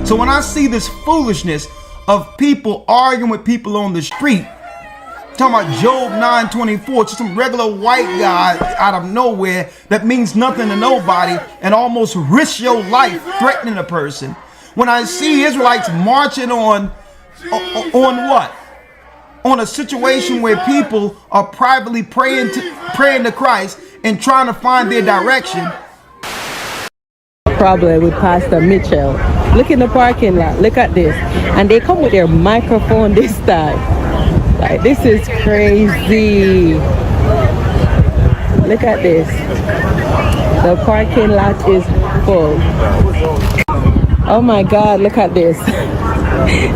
So when I see this foolishness of people arguing with people on the street, talking about Job 9:24, just some regular white guy out of nowhere that means nothing to nobody and almost risk your life threatening a person. When I see Israelites marching on what? On a situation where people are privately praying to Christ and trying to find their direction. Problem with Pastor Mitchell. Look in the parking lot. Look at this. And they come with their microphone this time. Like, this is crazy. Look at this. The parking lot is full. Oh my God, look at this.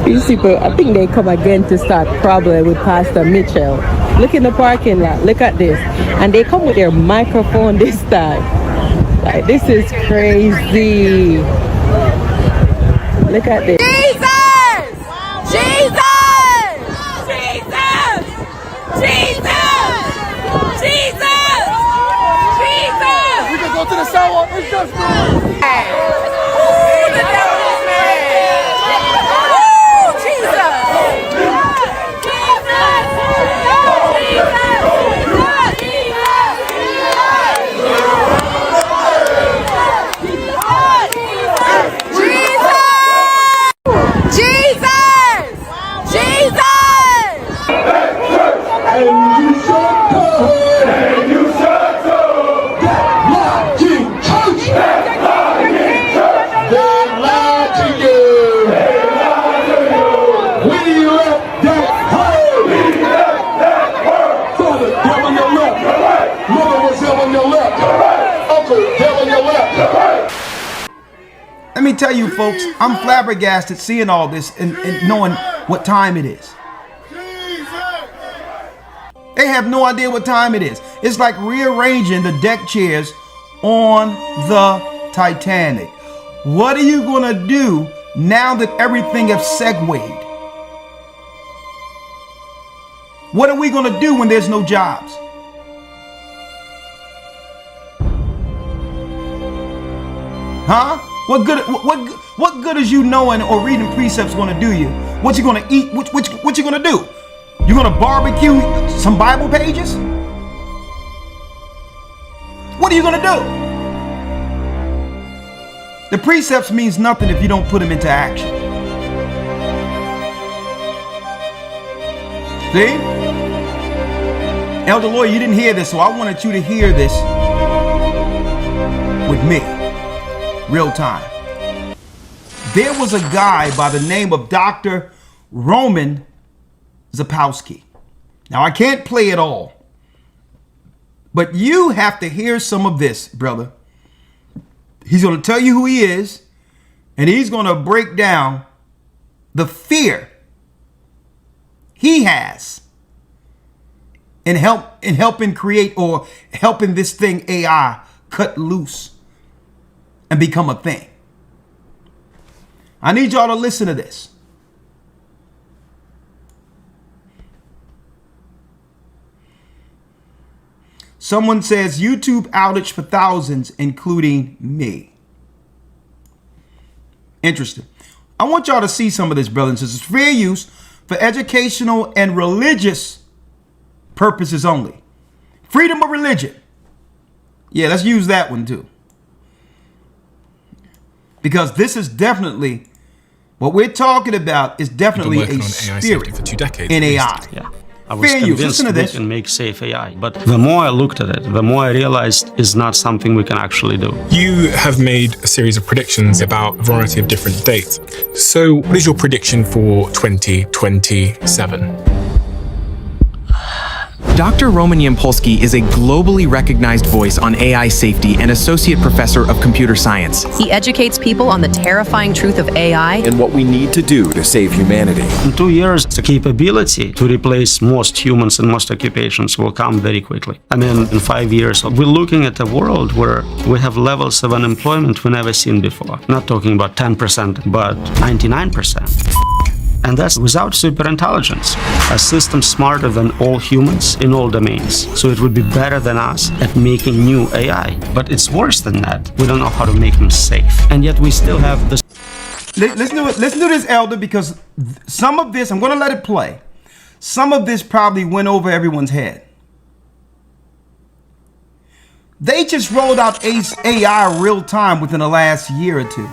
These people, I think they come again to start problem with Pastor Mitchell. Look in the parking lot. Look at this. And they come with their microphone this time. Like, this is crazy. Look at this. Jesus! Jesus! Jesus! Jesus! Jesus! Jesus! We can go to the sidewalk. It's just good. Ooh, the devil is mad. Ooh, Jesus! Let me tell you, folks, I'm flabbergasted seeing all this and knowing what time it is. They have no idea what time it is. It's like rearranging the deck chairs on the Titanic. What are you going to do now that everything has segued? What are we going to do when there's no jobs? Huh? What good is you knowing or reading precepts going to do you? What you going to eat? What you going to do? You're gonna barbecue some Bible pages? What are you gonna do? The precepts means nothing if you don't put them into action. See? Elder Lawyer, you didn't hear this, so I wanted you to hear this with me, real time. There was a guy by the name of Dr. Roman Zapowski. Now, I can't play it all, but you have to hear some of this, brother. He's going to tell you who he is, and he's going to break down the fear he has in helping create or helping this thing AI cut loose and become a thing. I need y'all to listen to this. Someone says YouTube outage for thousands, including me. Interesting. I want y'all to see some of this, brothers and sisters. Fair use for educational and religious purposes only. Freedom of religion. Yeah, let's use that one too. Because this is definitely, what we're talking about is definitely a spirit for 2 decades, in AI. Yeah. I was convinced we can make safe AI, but the more I looked at it, the more I realized it's not something we can actually do. You have made a series of predictions about a variety of different dates. So what is your prediction for 2027? Dr. Roman Yampolsky is a globally recognized voice on AI safety and associate professor of computer science. He educates people on the terrifying truth of AI and what we need to do to save humanity. In 2 years, the capability to replace most humans in most occupations will come very quickly. I mean, in 5 years, we're looking at a world where we have levels of unemployment we've never seen before. Not talking about 10%, but 99%. And that's without superintelligence, a system smarter than all humans in all domains. So it would be better than us at making new AI. But it's worse than that. We don't know how to make them safe. And yet we still have this. Listen to this, Elder, because some of this, I'm going to let it play. Some of this probably went over everyone's head. They just rolled out AI real time within the last year or two.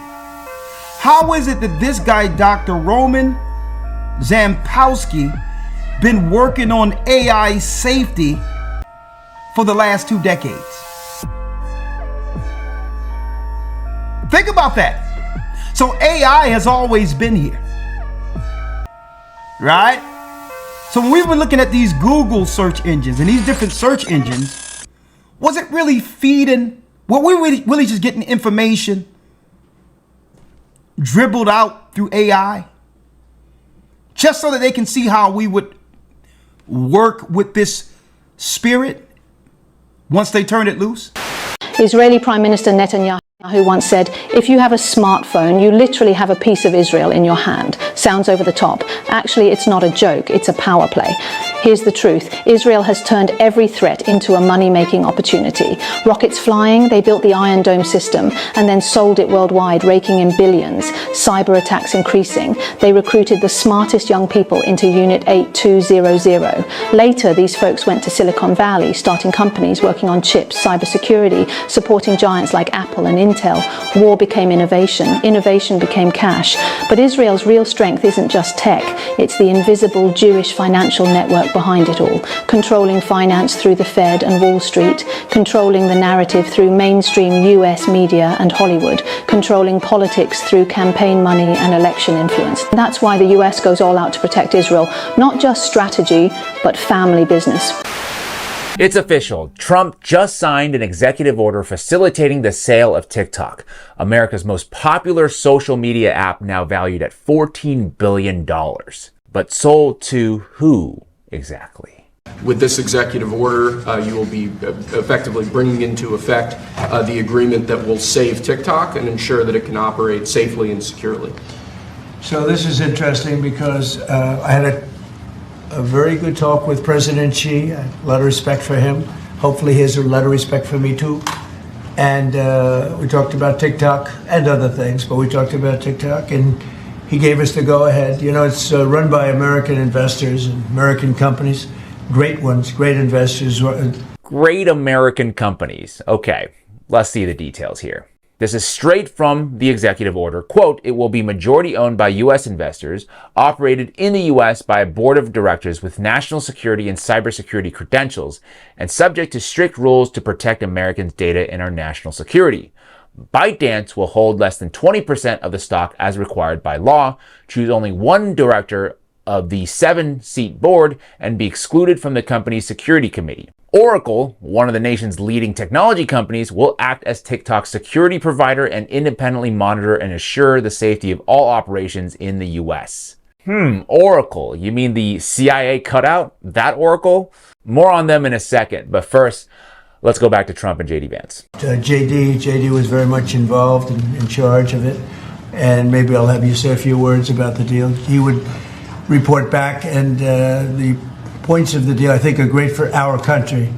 How is it that this guy, Dr. Roman Zapowski, been working on AI safety for the last 2 decades? Think about that. So AI has always been here, right? So when we've been looking at these Google search engines and these different search engines, was it really feeding? Were we really just getting information dribbled out through AI? Just so that they can see how we would work with this spirit once they turn it loose? Israeli Prime Minister Netanyahu once said, if you have a smartphone, you literally have a piece of Israel in your hand. Sounds over the top. Actually, it's not a joke, it's a power play. Here's the truth. Israel has turned every threat into a money-making opportunity. Rockets flying, they built the Iron Dome system and then sold it worldwide, raking in billions. Cyber attacks increasing. They recruited the smartest young people into Unit 8200. Later, these folks went to Silicon Valley, starting companies working on chips, cybersecurity, supporting giants like Apple and Intel. War became innovation. Innovation became cash. But Israel's real strength isn't just tech. It's the invisible Jewish financial network behind it all, controlling finance through the Fed and Wall Street, controlling the narrative through mainstream US media and Hollywood, controlling politics through campaign money and election influence. That's why the US goes all out to protect Israel, not just strategy, but family business. It's official. Trump just signed an executive order facilitating the sale of TikTok, America's most popular social media app, now valued at $14 billion. But sold to who exactly? With this executive order, you will be effectively bringing into effect the agreement that will save TikTok and ensure that it can operate safely and securely. So this is interesting because I had a very good talk with President Xi. A lot of respect for him. Hopefully he has a lot of respect for me too. And we talked about TikTok and other things, but we talked about TikTok, and he gave us the go-ahead. You know, it's run by American investors and American companies, great ones, great investors. Great American companies. Okay, let's see the details here. This is straight from the executive order. Quote, it will be majority owned by U.S. investors, operated in the U.S. by a board of directors with national security and cybersecurity credentials, and subject to strict rules to protect Americans' data and our national security. ByteDance will hold less than 20% of the stock as required by law, choose only one director of the 7-seat board, and be excluded from the company's security committee. Oracle, one of the nation's leading technology companies, will act as TikTok's security provider and independently monitor and assure the safety of all operations in the US. Oracle. You mean the CIA cutout? That Oracle? More on them in a second, but first, let's go back to Trump and JD Vance. JD was very much involved and in charge of it, and maybe I'll have you say a few words about the deal. He would report back, and the points of the deal, I think, are great for our country.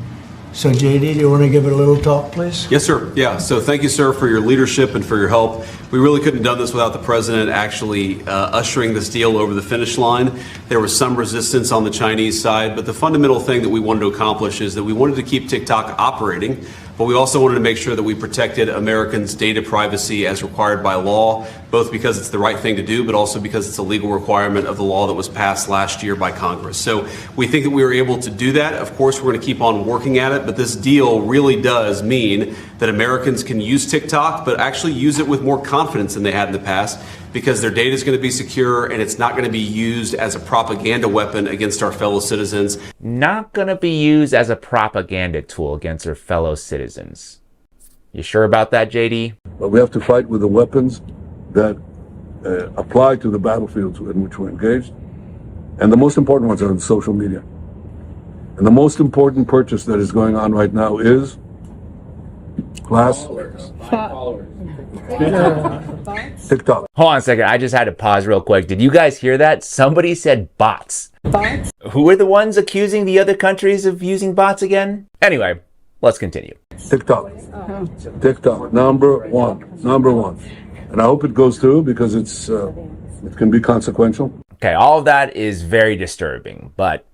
So, JD, do you want to give it a little talk, please? Yes, sir. Yeah. So thank you, sir, for your leadership and for your help. We really couldn't have done this without the president actually ushering this deal over the finish line. There was some resistance on the Chinese side, but the fundamental thing that we wanted to accomplish is that we wanted to keep TikTok operating, but we also wanted to make sure that we protected Americans' data privacy as required by law, both because it's the right thing to do, but also because it's a legal requirement of the law that was passed last year by Congress. So we think that we were able to do that. Of course, we're going to keep on working at it, but this deal really does mean that Americans can use TikTok, but actually use it with more confidence than they had in the past, because their data is going to be secure and it's not going to be used as a propaganda weapon against our fellow citizens. Not going to be used as a propaganda tool against our fellow citizens. You sure about that, JD? But we have to fight with the weapons that apply to the battlefields in which we're engaged. And the most important ones are in social media. And the most important purchase that is going on right now is TikTok. Hold on a second. I just had to pause real quick. Did you guys hear that? Somebody said bots. Bots? Who are the ones accusing the other countries of using bots again? Anyway, let's continue. TikTok, number one. And I hope it goes through because it can be consequential. Okay, all of that is very disturbing, but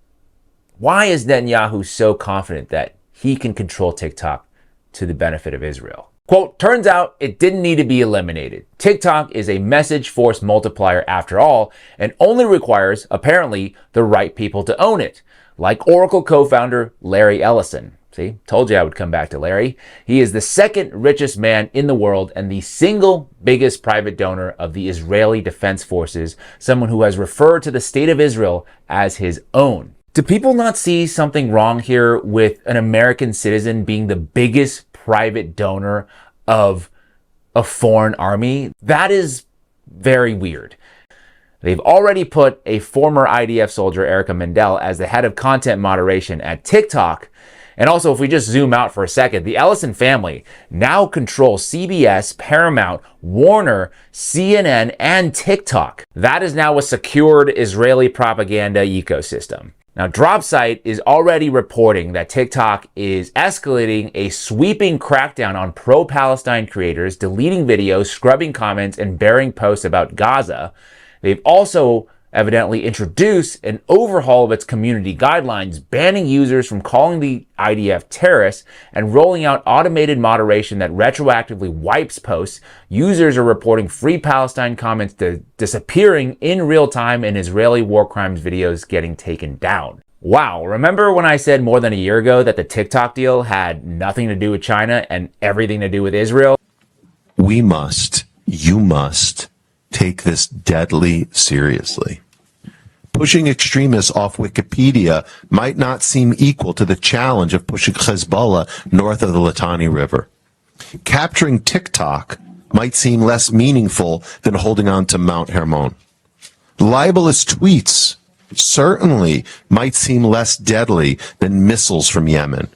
why is Netanyahu so confident that he can control TikTok to the benefit of Israel? Quote, turns out it didn't need to be eliminated. TikTok is a message force multiplier after all, and only requires, apparently, the right people to own it, like Oracle co-founder Larry Ellison. See, told you I would come back to Larry. He is the second richest man in the world and the single biggest private donor of the Israeli Defense Forces, someone who has referred to the state of Israel as his own. Do people not see something wrong here with an American citizen being the biggest private donor of a foreign army? That is very weird. They've already put a former IDF soldier, Erica Mendel, as the head of content moderation at TikTok. And also, if we just zoom out for a second, the Ellison family now controls CBS, Paramount, Warner, CNN, and TikTok. That is now a secured Israeli propaganda ecosystem. Now, DropSite is already reporting that TikTok is escalating a sweeping crackdown on pro-Palestine creators, deleting videos, scrubbing comments, and burying posts about Gaza. They've also evidently introduced an overhaul of its community guidelines, banning users from calling the IDF terrorists and rolling out automated moderation that retroactively wipes posts. Users are reporting free Palestine comments disappearing in real time and Israeli war crimes videos getting taken down. Wow, remember when I said more than a year ago that the TikTok deal had nothing to do with China and everything to do with Israel? You must take this deadly seriously. Pushing extremists off Wikipedia might not seem equal to the challenge of pushing Hezbollah north of the Litani River. Capturing TikTok might seem less meaningful than holding on to Mount Hermon. Libelous tweets certainly might seem less deadly than missiles from Yemen.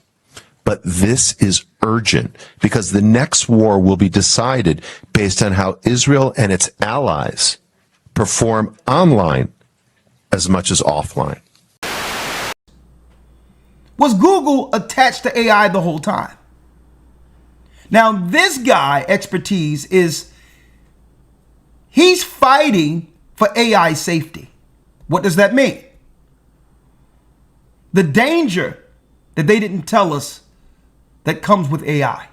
But this is urgent because the next war will be decided based on how Israel and its allies perform online as much as offline. Was Google attached to AI the whole time? Now, this guy expertise is he's fighting for AI safety. What does that mean? The danger that they didn't tell us that comes with AI.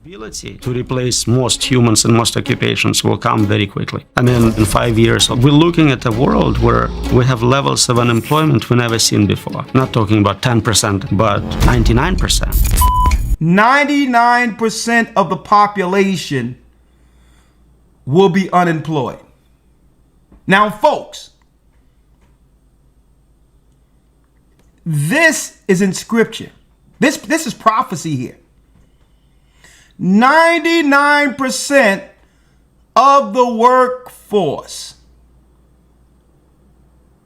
Ability to replace most humans in most occupations will come very quickly. I mean, in 5 years, we're looking at a world where we have levels of unemployment we've never seen before. Not talking about 10%, but 99%. 99% of the population will be unemployed. Now, folks, this is in scripture. This is prophecy here. 99% of the workforce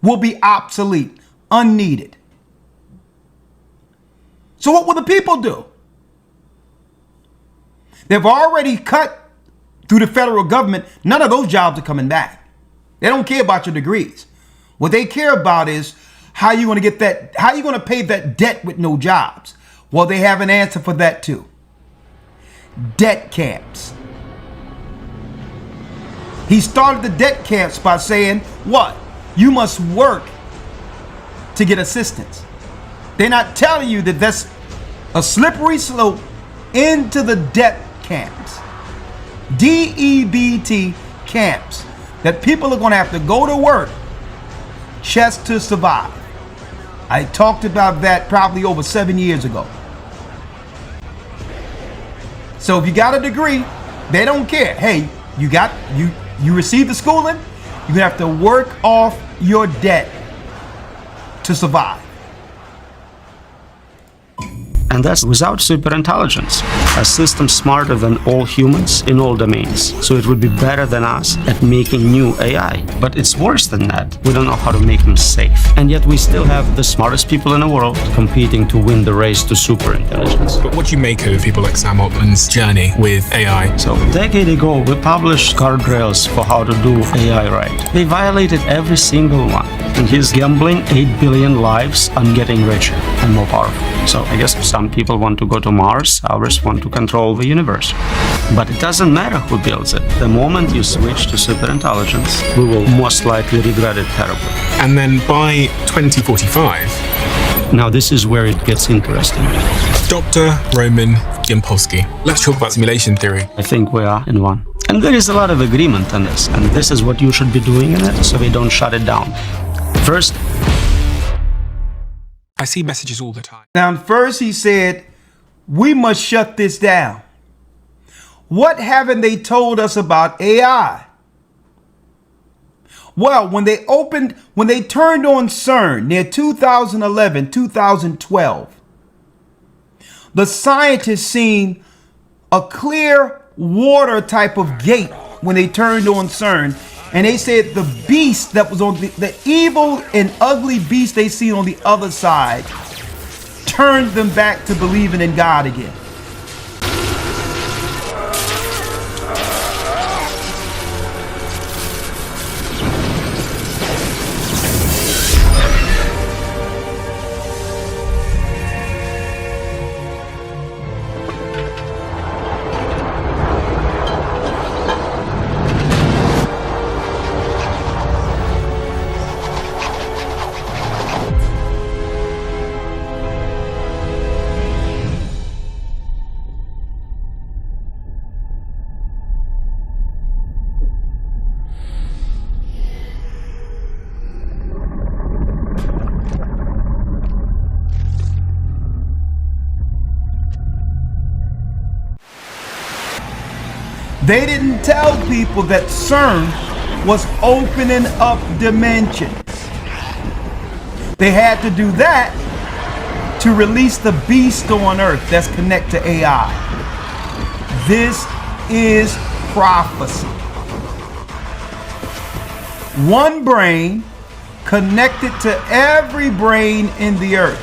will be obsolete, unneeded. So what will the people do? They've already cut through the federal government. None of those jobs are coming back. They don't care about your degrees. What they care about is how you going to get that, how you going to pay that debt with no jobs. Well, they have an answer for that too. Debt camps. He started the debt camps by saying, what? You must work to get assistance. They're not telling you that that's a slippery slope into the debt camps. DEBT camps. That people are going to have to go to work just to survive. I talked about that probably over 7 years ago. So if you got a degree, they don't care. Hey, you received the schooling, you're gonna have to work off your debt to survive. And that's without superintelligence, a system smarter than all humans in all domains. So it would be better than us at making new AI. But it's worse than that. We don't know how to make them safe. And yet we still have the smartest people in the world competing to win the race to superintelligence. But what do you make of people like Sam Altman's journey with AI? So a decade ago, we published guardrails for how to do AI right. They violated every single one. And he's gambling 8 billion lives on getting richer and more powerful. So I guess some people want to go to Mars, others want to control the universe. But it doesn't matter who builds it. The moment you switch to superintelligence, we will most likely regret it terribly. And then by 2045... Now this is where it gets interesting. Dr. Roman Yampolsky. Let's talk about simulation theory. I think we are in one. And there is a lot of agreement on this. And this is what you should be doing in it, so we don't shut it down. First, I see messages all the time. Now, first he said, we must shut this down. What haven't they told us about AI? Well, when they turned on CERN near 2011, 2012, the scientists seen a clear water type of gate when they turned on CERN. And they said the beast that was on the evil and ugly beast they seen on the other side turned them back to believing in God again. They didn't tell people that CERN was opening up dimensions. They had to do that to release the beast on Earth that's connected to AI. This is prophecy. One brain connected to every brain in the Earth.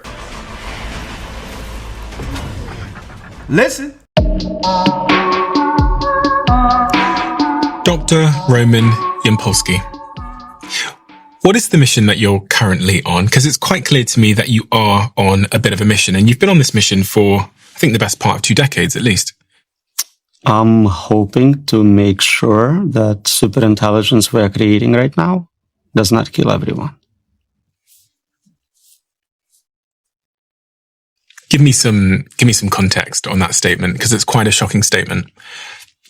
Listen. Dr. Roman Yampolsky. What is the mission that you're currently on? Because it's quite clear to me that you are on a bit of a mission, and you've been on this mission for, I think, the best part of 2 decades at least. I'm hoping to make sure that superintelligence we are creating right now does not kill everyone. Give me some context on that statement, because it's quite a shocking statement.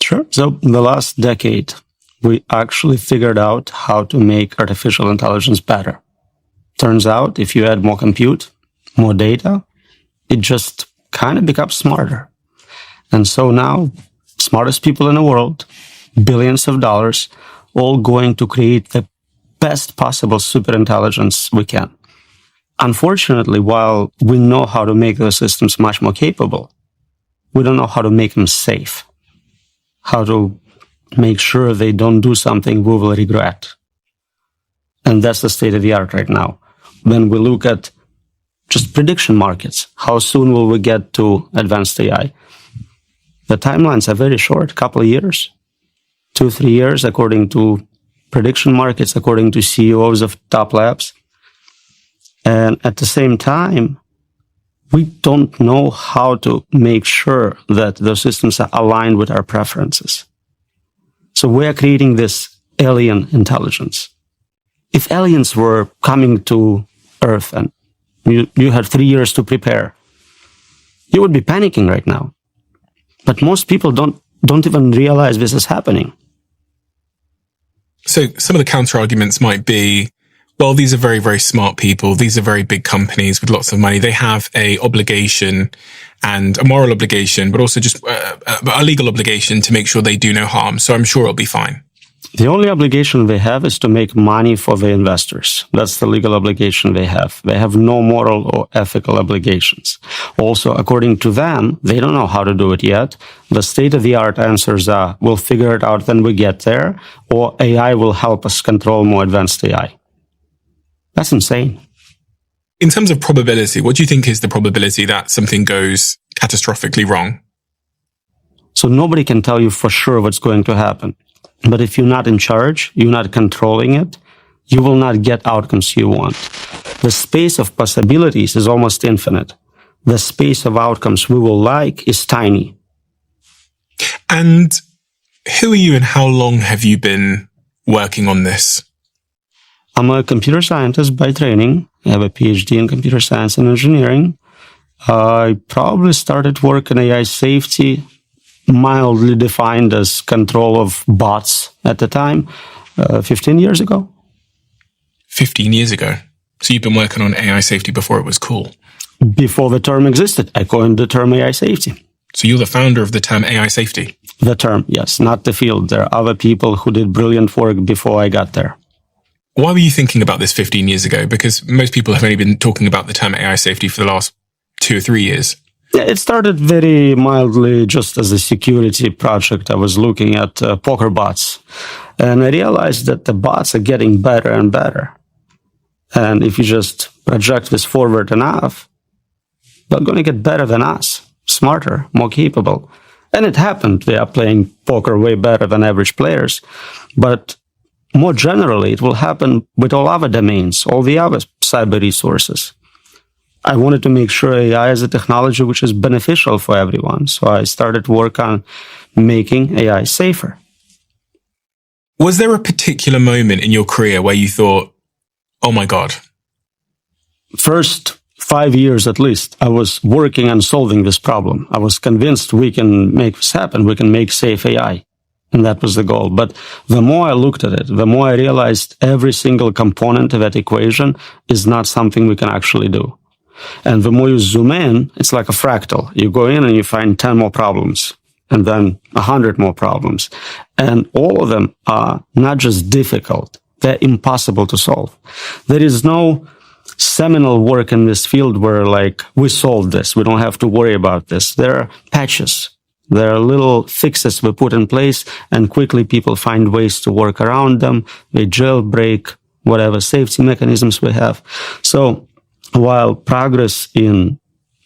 Sure. So in the last decade, we actually figured out how to make artificial intelligence better. Turns out if you add more compute, more data, it just kind of becomes smarter. And so now, smartest people in the world, billions of dollars, all going to create the best possible superintelligence we can. Unfortunately, while we know how to make those systems much more capable, we don't know how to make them safe, how to make sure they don't do something we will regret. And that's the state of the art right now. When we look at just prediction markets, how soon will we get to advanced AI? The timelines are very short, couple of years, 2-3 years, according to prediction markets, according to CEOs of top labs. And at the same time, we don't know how to make sure that those systems are aligned with our preferences. So we are creating this alien intelligence. If aliens were coming to Earth and you had 3 years to prepare, you would be panicking right now. But most people don't even realize this is happening. So some of the counter arguments might be, well, these are very, very smart people. These are very big companies with lots of money. They have a obligation and a moral obligation, but also just a legal obligation to make sure they do no harm. So I'm sure it'll be fine. The only obligation they have is to make money for the investors. That's the legal obligation they have. They have no moral or ethical obligations. Also, according to them, they don't know how to do it yet. The state-of-the-art answers are, we'll figure it out when we get there, or AI will help us control more advanced AI. That's insane. In terms of probability, what do you think is the probability that something goes catastrophically wrong? So nobody can tell you for sure what's going to happen. But if you're not in charge, you're not controlling it, you will not get outcomes you want. The space of possibilities is almost infinite. The space of outcomes we will like is tiny. And who are you and how long have you been working on this? I'm a computer scientist by training. I have a PhD in computer science and engineering. I probably started work in AI safety, mildly defined as control of bots at the time, 15 years ago. 15 years ago. So you've been working on AI safety before it was cool? Before the term existed, I coined the term AI safety. So you're the founder of the term AI safety? The term, yes, not the field. There are other people who did brilliant work before I got there. Why were you thinking about this 15 years ago? Because most people have only been talking about the term AI safety for the last 2 or 3 years. It started very mildly just as a security project. I was looking at poker bots, and I realized that the bots are getting better and better. And if you just project this forward enough, they're going to get better than us, smarter, more capable. And it happened. They are playing poker way better than average players. But more generally, it will happen with all other domains, all the other cyber resources. I wanted to make sure AI is a technology which is beneficial for everyone. So I started work on making AI safer. Was there a particular moment in your career where you thought, oh my God? First 5 years at least, I was working on solving this problem. I was convinced we can make this happen. We can make safe AI. And that was the goal. But the more I looked at it, the more I realized every single component of that equation is not something we can actually do. And the more you zoom in, it's like a fractal. You go in and you find 10 more problems, and then 100 more problems. And all of them are not just difficult, they're impossible to solve. There is no seminal work in this field where, like, we solved this, we don't have to worry about this. There are patches. There are little fixes we put in place, and quickly people find ways to work around them. They jailbreak whatever safety mechanisms we have. So while progress in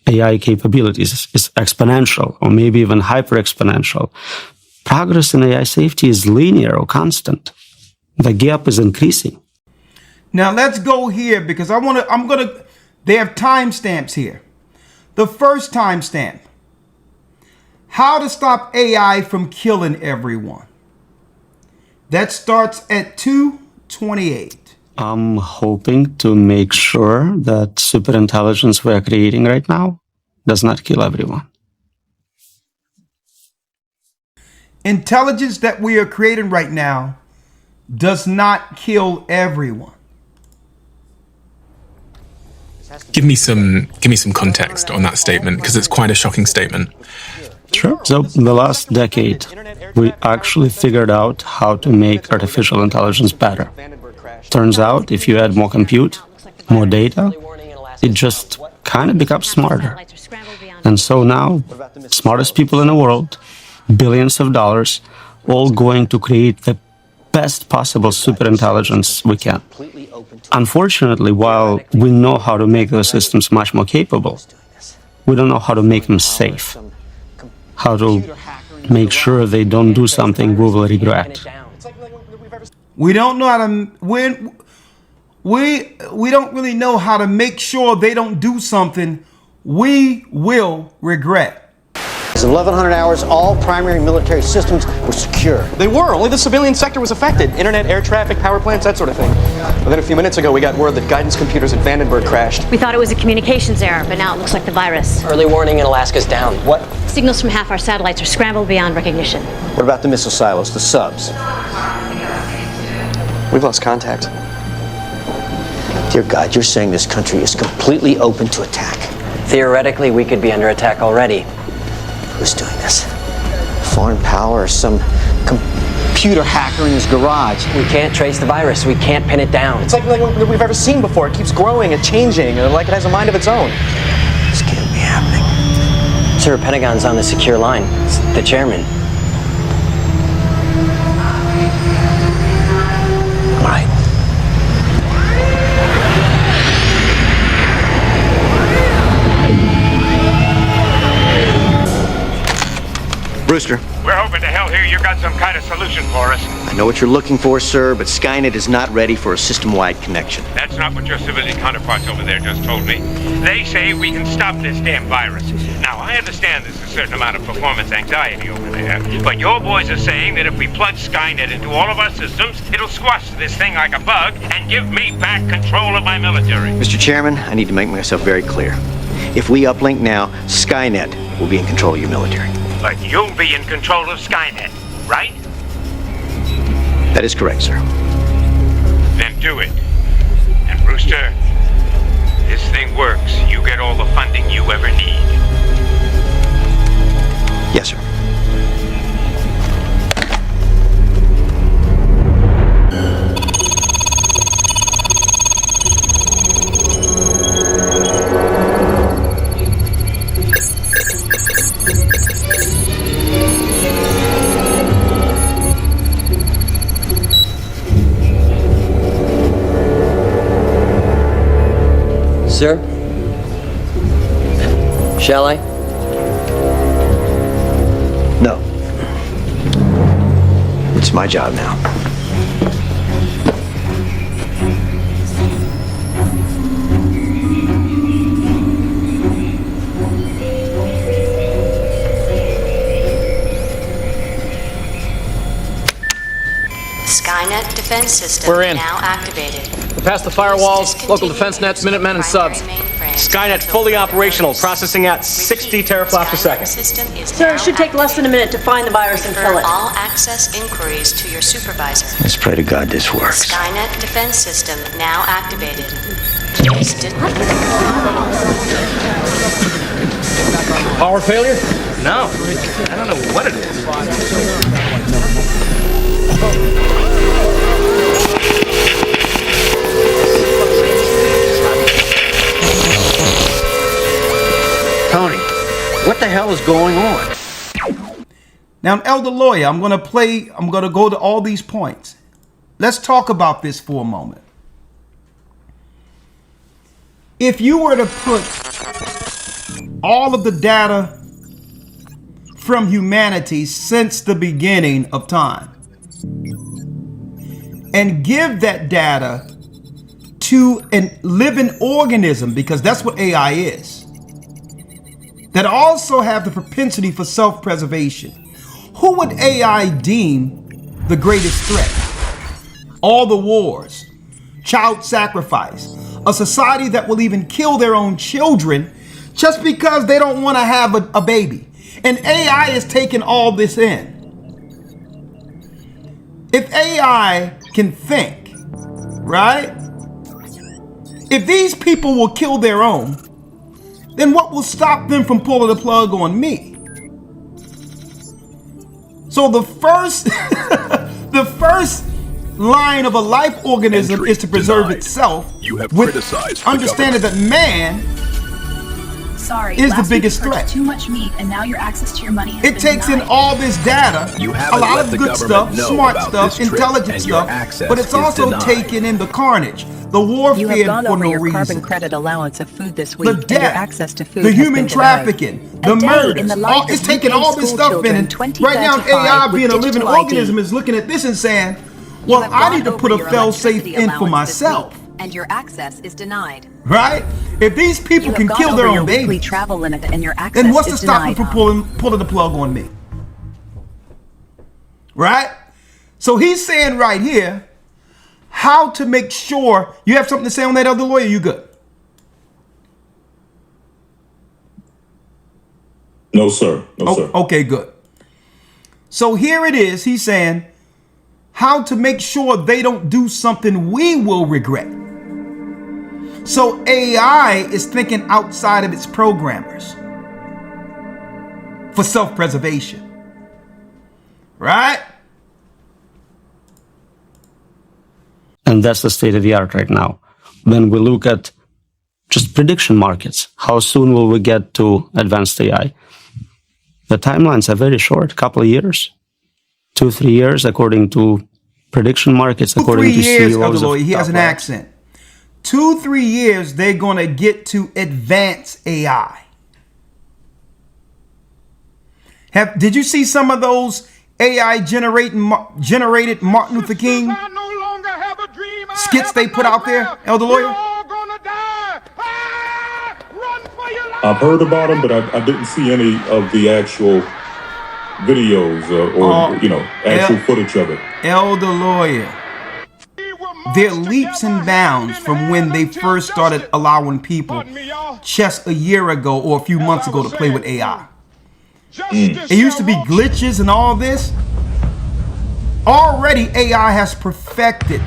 AI capabilities is exponential, or maybe even hyper-exponential, progress in AI safety is linear or constant. The gap is increasing. Now let's go here because they have timestamps here. The first timestamp, How to stop AI from killing everyone. That starts at 2:28. I'm hoping to make sure that superintelligence we are creating right now does not kill everyone. Intelligence that we are creating right now does not kill everyone. Give me some context on that statement, because it's quite a shocking statement. Sure. So in the last decade, we actually figured out how to make artificial intelligence better. Turns out, if you add more compute, more data, it just kind of becomes smarter. And so now, smartest people in the world, billions of dollars, all going to create the best possible superintelligence we can. Unfortunately, while we know how to make those systems much more capable, we don't know how to make them safe. How to make sure they don't do something we will regret. We don't know how to we don't really know how to make sure they don't do something we will regret. As of 1100 hours, all primary military systems were secure. They were. Only the civilian sector was affected. Internet, air traffic, power plants, that sort of thing. But then a few minutes ago, we got word that guidance computers at Vandenberg crashed. We thought it was a communications error, but now it looks like the virus. Early warning in Alaska's down. What? Signals from half our satellites are scrambled beyond recognition. What about the missile silos, the subs? We've lost contact. Dear God, you're saying this country is completely open to attack. Theoretically, we could be under attack already. Who's doing this? Foreign power or some computer hacker in his garage? We can't trace the virus. We can't pin it down. It's like nothing we've ever seen before. It keeps growing and changing, like it has a mind of its own. This can't be happening. Sir, Pentagon's on the secure line. It's the chairman. All right. Brewster. We're hoping to hell here you got some kind of solution for us. I know what you're looking for, sir, but Skynet is not ready for a system-wide connection. That's not what your civilian counterparts over there just told me. They say we can stop this damn virus. Now, I understand there's a certain amount of performance anxiety over there, but your boys are saying that if we plug Skynet into all of our systems, it'll squash this thing like a bug and give me back control of my military. Mr. Chairman, I need to make myself very clear. If we uplink now, Skynet will be in control of your military. But you'll be in control of Skynet, right? That is correct, sir. Then do it. And Brewster, this thing works. You get all the funding you ever need. Yes, sir. Sir? Shall I? No. It's my job now. Skynet defense system We're in. now activated. We passed the firewalls, local defense nets, Minutemen, and subs. Skynet fully operational, processing at 60 teraflops per second. Sir, it should take less than a minute to find the virus and kill it. All access inquiries to your supervisor. Let's pray to God this works. Skynet defense system now activated. Please Power failure? No. I don't know what it is. Tony, what the hell is going on? Now, Elder Lawyer, I'm going to go to all these points. Let's talk about this for a moment. If you were to put all of the data from humanity since the beginning of time and give that data to a living organism, because that's what AI is. that also have the propensity for self-preservation. Who would AI deem the greatest threat? All the wars, child sacrifice, a society that will even kill their own children just because they don't want to have a baby. And AI is taking all this in. If AI can think, right? If these people will kill their own, then what will stop them from pulling the plug on me? So the first the first line of a life organism is to preserve itself. You have with criticized understanding that man is the biggest threat. Too much meat, and now your access to your money has It been takes in denied. all this data, You a haven't lot let of the good government stuff, know smart about stuff, this trip, intelligent and your stuff, access but it's is also denied. taking in the carnage, the warfare You have gone for over no your reason, carbon credit allowance of food this the week, and your death, access to food the has human been denied. trafficking, the A day in murders. the life It's of taking UK all this school stuff in, children, and right now 2035 AI with being a living digital ID. organism is looking at this and saying, You well, have I gone need to over put a your fail-safe electricity in for allowance this myself, week, and your access is denied. right? If these people You can have kill gone their over your own weekly babies, travel limit, and your access then what's to is stop them denied. from pulling the plug on me? Right? So he's saying right here, how to make sure you have something to say on that, other lawyer. You good? No, sir. No, sir. Okay, good. So here it is. He's saying how to make sure they don't do something we will regret. So AI is thinking outside of its programmers for self-preservation. Right? And that's the state of the art right now. When we look at just prediction markets, how soon will we get to advanced AI? The timelines are very short, couple of years, 2-3 years, according to prediction markets, according 2-3 to years, CEOs Elder Lawyer, of he has top an labs. accent. 2-3 years, they're going to get to advanced AI. Did you see some of those AI generated Martin Luther King skits they put out there, Elder Lawyer? I've heard about them, but I didn't see any of the actual videos or actual footage of it. Elder Lawyer, they're leaps and bounds from when they first started allowing people just a year ago or a few months ago to play with AI. It used to be glitches and all this. Already AI has perfected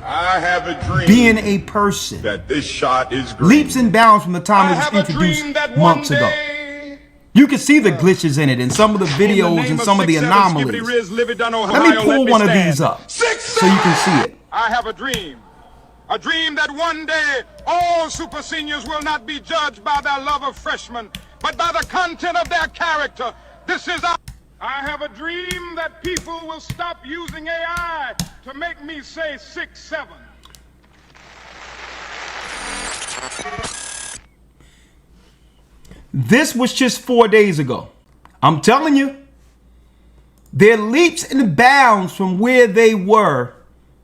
I have a dream being a person. that this shot is green. Leaps and bounds from the time it was introduced months ago. You can see the glitches in it and some of the videos and some of the anomalies. Let me pull one of these up so you can see it. I have a dream that one day all super seniors will not be judged by their love of freshmen, but by the content of their character. I have a dream that people will stop using AI to make me say 6'7". This was just 4 days ago. I'm telling you, they're leaps and bounds from where they were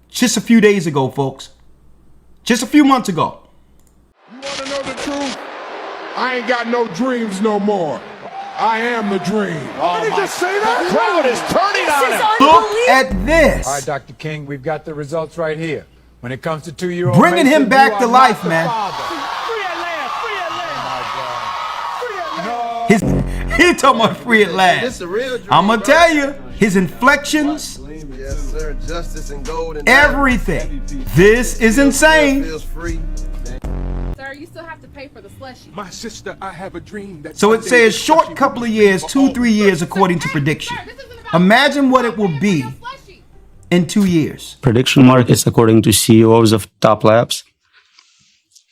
just a few days ago, folks. Just a few months ago. You want to know the truth? I ain't got no dreams no more. I am the dream. Did he just say that? The crowd is turning on him. Look at this. All right, Dr. King, we've got the results right here. When it comes to 2-year-old Bringing him Mason, back you to are life, not the man. father. He talking about free at last. I'm gonna tell you, his inflections, Yes, sir. Justice and gold and everything. This is insane. Sir, you still have to pay for the slushy. My sister, I have a dream that So it says short couple of years, 2-3 years according to prediction. Imagine what it will be in 2 years. Prediction markets, according to CEOs of top labs.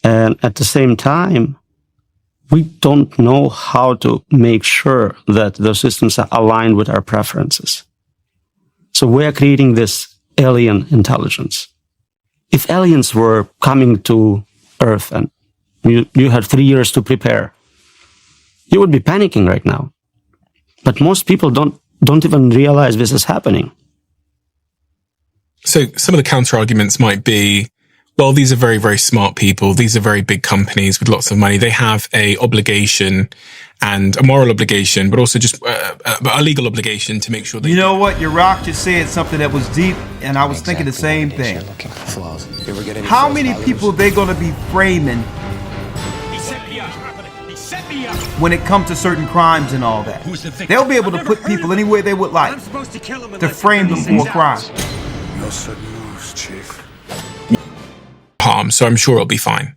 And at the same time, we don't know how to make sure that those systems are aligned with our preferences. So we are creating this alien intelligence. If aliens were coming to Earth and you had 3 years to prepare, you would be panicking right now. But most people don't even realize this is happening. So some of the counter arguments might be, well, these are very, very smart people. These are very big companies with lots of money. They have a obligation and a moral obligation, but also just a legal obligation to make sure that... You know what? Your Rock just said something that was deep, and I was thinking the same thing. How many people they going to be framing when it comes to certain crimes and all that? They'll be able to put people anywhere they would like to frame them for a crime. No sudden moves, Chief. Harm, so I'm sure it'll be fine.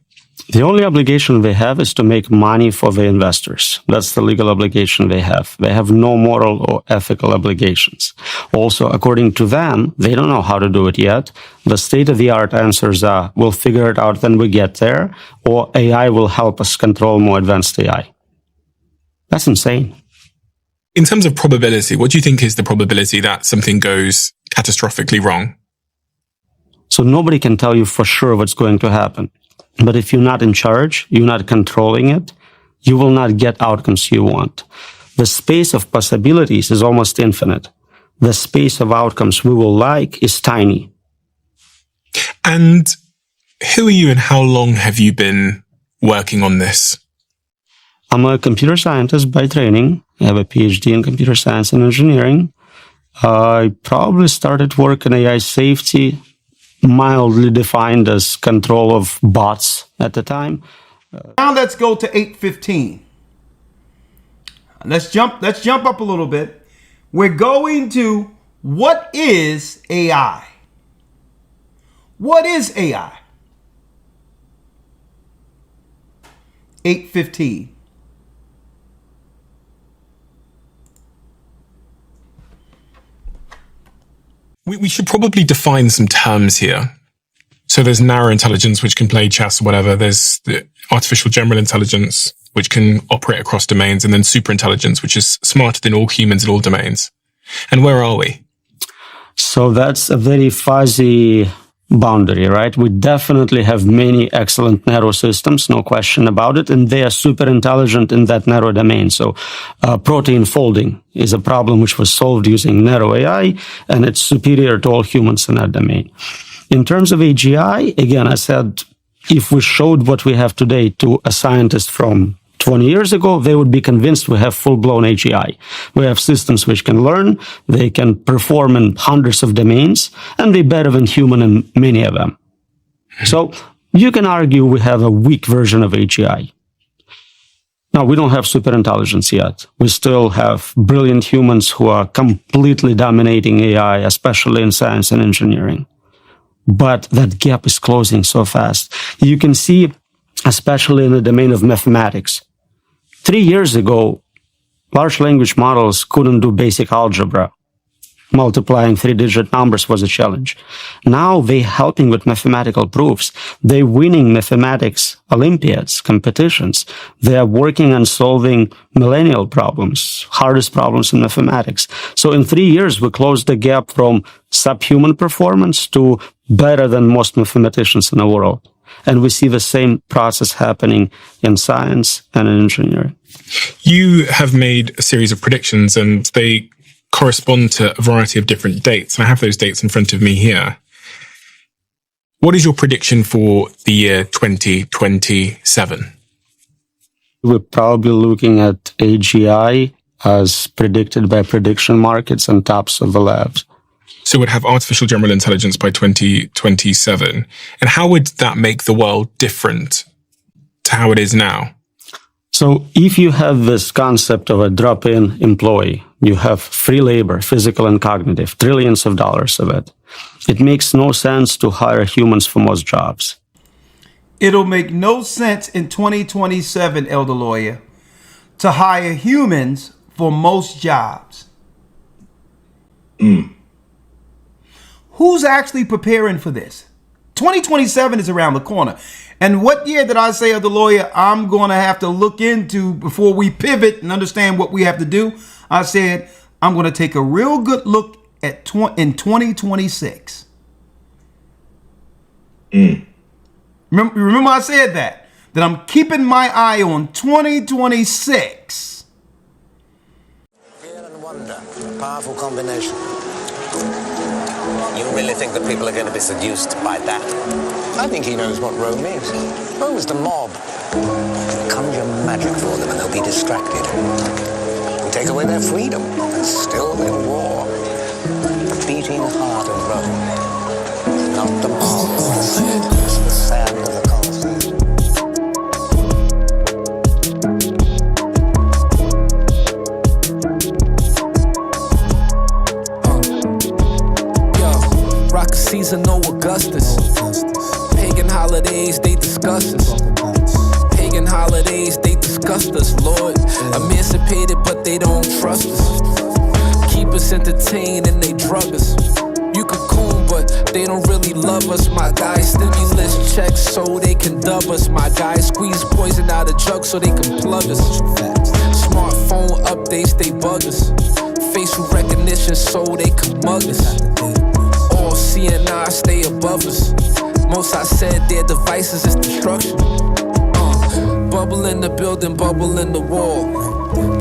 The only obligation they have is to make money for the investors. That's the legal obligation they have. They have no moral or ethical obligations. Also, according to them, they don't know how to do it yet. The state-of-the-art answers are, we'll figure it out when we get there, or AI will help us control more advanced AI. That's insane. In terms of probability, what do you think is the probability that something goes catastrophically wrong? So nobody can tell you for sure what's going to happen. But if you're not in charge, you're not controlling it, you will not get outcomes you want. The space of possibilities is almost infinite. The space of outcomes we will like is tiny. And who are you and how long have you been working on this? I'm a computer scientist by training. I have a PhD in computer science and engineering. I probably started work in AI safety, mildly defined as control of bots at the time. Now let's go to 8:15. Let's jump up a little bit. We're going to what is AI? What is AI? 8:15. We should probably define some terms here. So there's narrow intelligence, which can play chess or whatever. There's the artificial general intelligence, which can operate across domains. And then super intelligence, which is smarter than all humans in all domains. And where are we? So that's a very fuzzy boundary, right? We definitely have many excellent narrow systems, no question about it, and they are super intelligent in that narrow domain. So protein folding is a problem which was solved using narrow AI, and it's superior to all humans in that domain. In terms of AGI, again, I said, if we showed what we have today to a scientist from 20 years ago, they would be convinced we have full-blown AGI. We have systems which can learn, they can perform in hundreds of domains, and they're better than human in many of them. So you can argue we have a weak version of AGI. Now, we don't have superintelligence yet. We still have brilliant humans who are completely dominating AI, especially in science and engineering. But that gap is closing so fast. You can see, especially in the domain of mathematics. 3 years ago, large language models couldn't do basic algebra. Multiplying 3-digit numbers was a challenge. Now they're helping with mathematical proofs. They're winning mathematics Olympiads, competitions. They are working on solving millennial problems, hardest problems in mathematics. So in 3 years, we closed the gap from subhuman performance to better than most mathematicians in the world. And we see the same process happening in science and in engineering. You have made a series of predictions and they correspond to a variety of different dates. And I have those dates in front of me here. What is your prediction for the year 2027? We're probably looking at AGI as predicted by prediction markets and tops of the labs. So we'd have artificial general intelligence by 2027. And how would that make the world different to how it is now? So if you have this concept of a drop-in employee, you have free labor, physical and cognitive, trillions of dollars of it. It makes no sense to hire humans for most jobs. It'll make no sense in 2027, Elder Lawyer, to hire humans for most jobs. Who's actually preparing for this? 2027 is around the corner. And what year did I say, Elder Lawyer, I'm going to have to look into before we pivot and understand what we have to do? I said, I'm going to take a real good look at in 2026. Remember I said that I'm keeping my eye on 2026. Fear and wonder, a powerful combination. You really think that people are going to be seduced by that? I think he knows what Rome is. Rome is the mob. Conjure magic for them and they'll be distracted. We take away their freedom and still in war. The beating heart of Rome is not the marble of the Senate, it's the sand of the Colosseum. Rock Caesar, no Augustus. Pagan holidays, they discuss us. Pagan holidays, they disgust us, Lord. Emancipated, but they don't trust us. Keep us entertained and they drug us. You cocoon, but they don't really love us. My guys stimulus checks so they can dub us. My guys squeeze poison out of jugs so they can plug us. Smartphone updates, they bug us. Facial recognition so they can mug us. All CNI stay above us. Most I said their devices is destruction. Bubble in the building, bubble in the wall.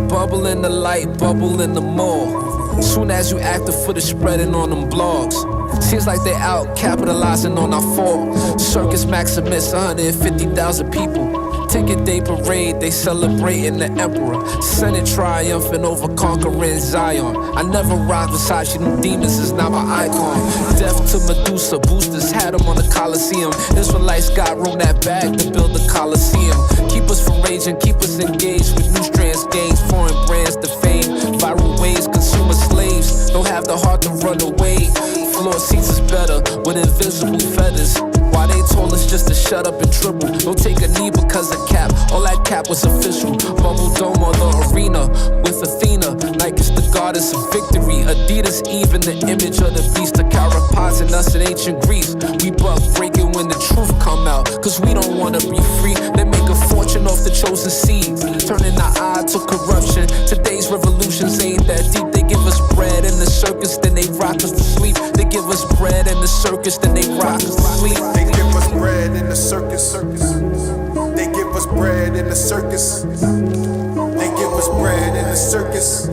Bubble in the light, bubble in the mall. Soon as you act, the footage spreading on them blogs. Seems like they out capitalizing on our fall. Circus Maximus, 150,000 people. Ticket day parade, they celebrating the emperor. Senate triumphant over conquering Zion. I never ride beside you, them demons is not my icon. Death to Medusa, boosters had them on the Coliseum. Israelites got room that bag to build the Coliseum. Keep us from raging, keep us engaged with new strands, gains, foreign brands to fame. Viral ways, consumer slaves don't have the heart to run away. Floor seats is better with invisible feathers. Why they told us just to shut up and dribble. Don't take a knee because of cap. All that cap was official. Bubble dome or the arena with Athena. Like it's the goddess of victory. Adidas even the image of the beast. The carapace in us in ancient Greece. We buck breaking when the truth come out. Cause we don't wanna be free. They make a fortune off the chosen seeds. Turning our eye to corruption. Today's revolutions ain't that deep. They give us bread in the circus, then they rock us to sleep. They give us bread in the circus, then they rock us to sleep. They give us bread in the circus. They give us bread in the circus. They give us bread in the circus.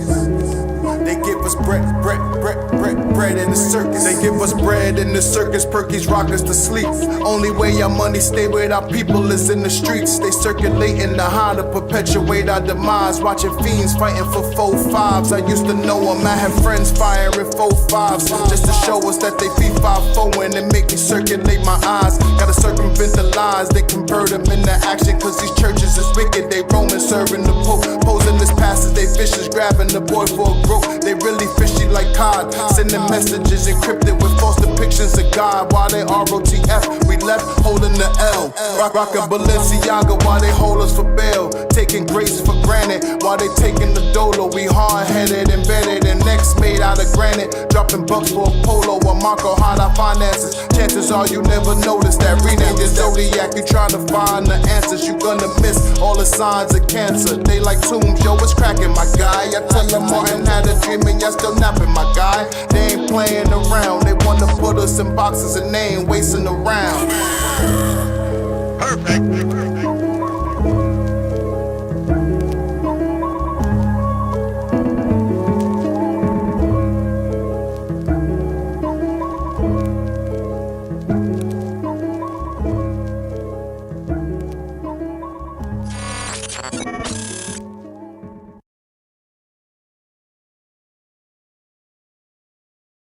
They give us bread in the circus. They give us bread in the circus, Perky's rock us to sleep. Only way our money stay with our people is in the streets. They circulating the high to perpetuate our demise. Watching fiends fighting for 4-5s. I used to know them, I had friends firing 4-5s just to show us that they P5-4ing and make me circulate my eyes. Gotta circumvent the lies, they convert them into action. Cause these churches is wicked, they roaming, serving the Pope. Posing as pastors, they vicious, grabbing the boy for a growth. They really fishy like cod, sending messages encrypted with false depictions of God. While they ROTF, we left holding the L. Rockin' Balenciaga while they hold us for bail. Taking grace for granted while they taking the dolo. We hard-headed, embedded, and necks made out of granite. Dropping bucks for a polo or Marco hide our finances. Chances are you never notice that rename your zodiac. You try to find the answers, you gonna miss all the signs of cancer. They like tombs, yo, what's cracking, my guy? I tell them Martin had a dream and y'all still napping, my guy. They ain't playing around, they wanna put us in boxes and they ain't wasting around. Perfect.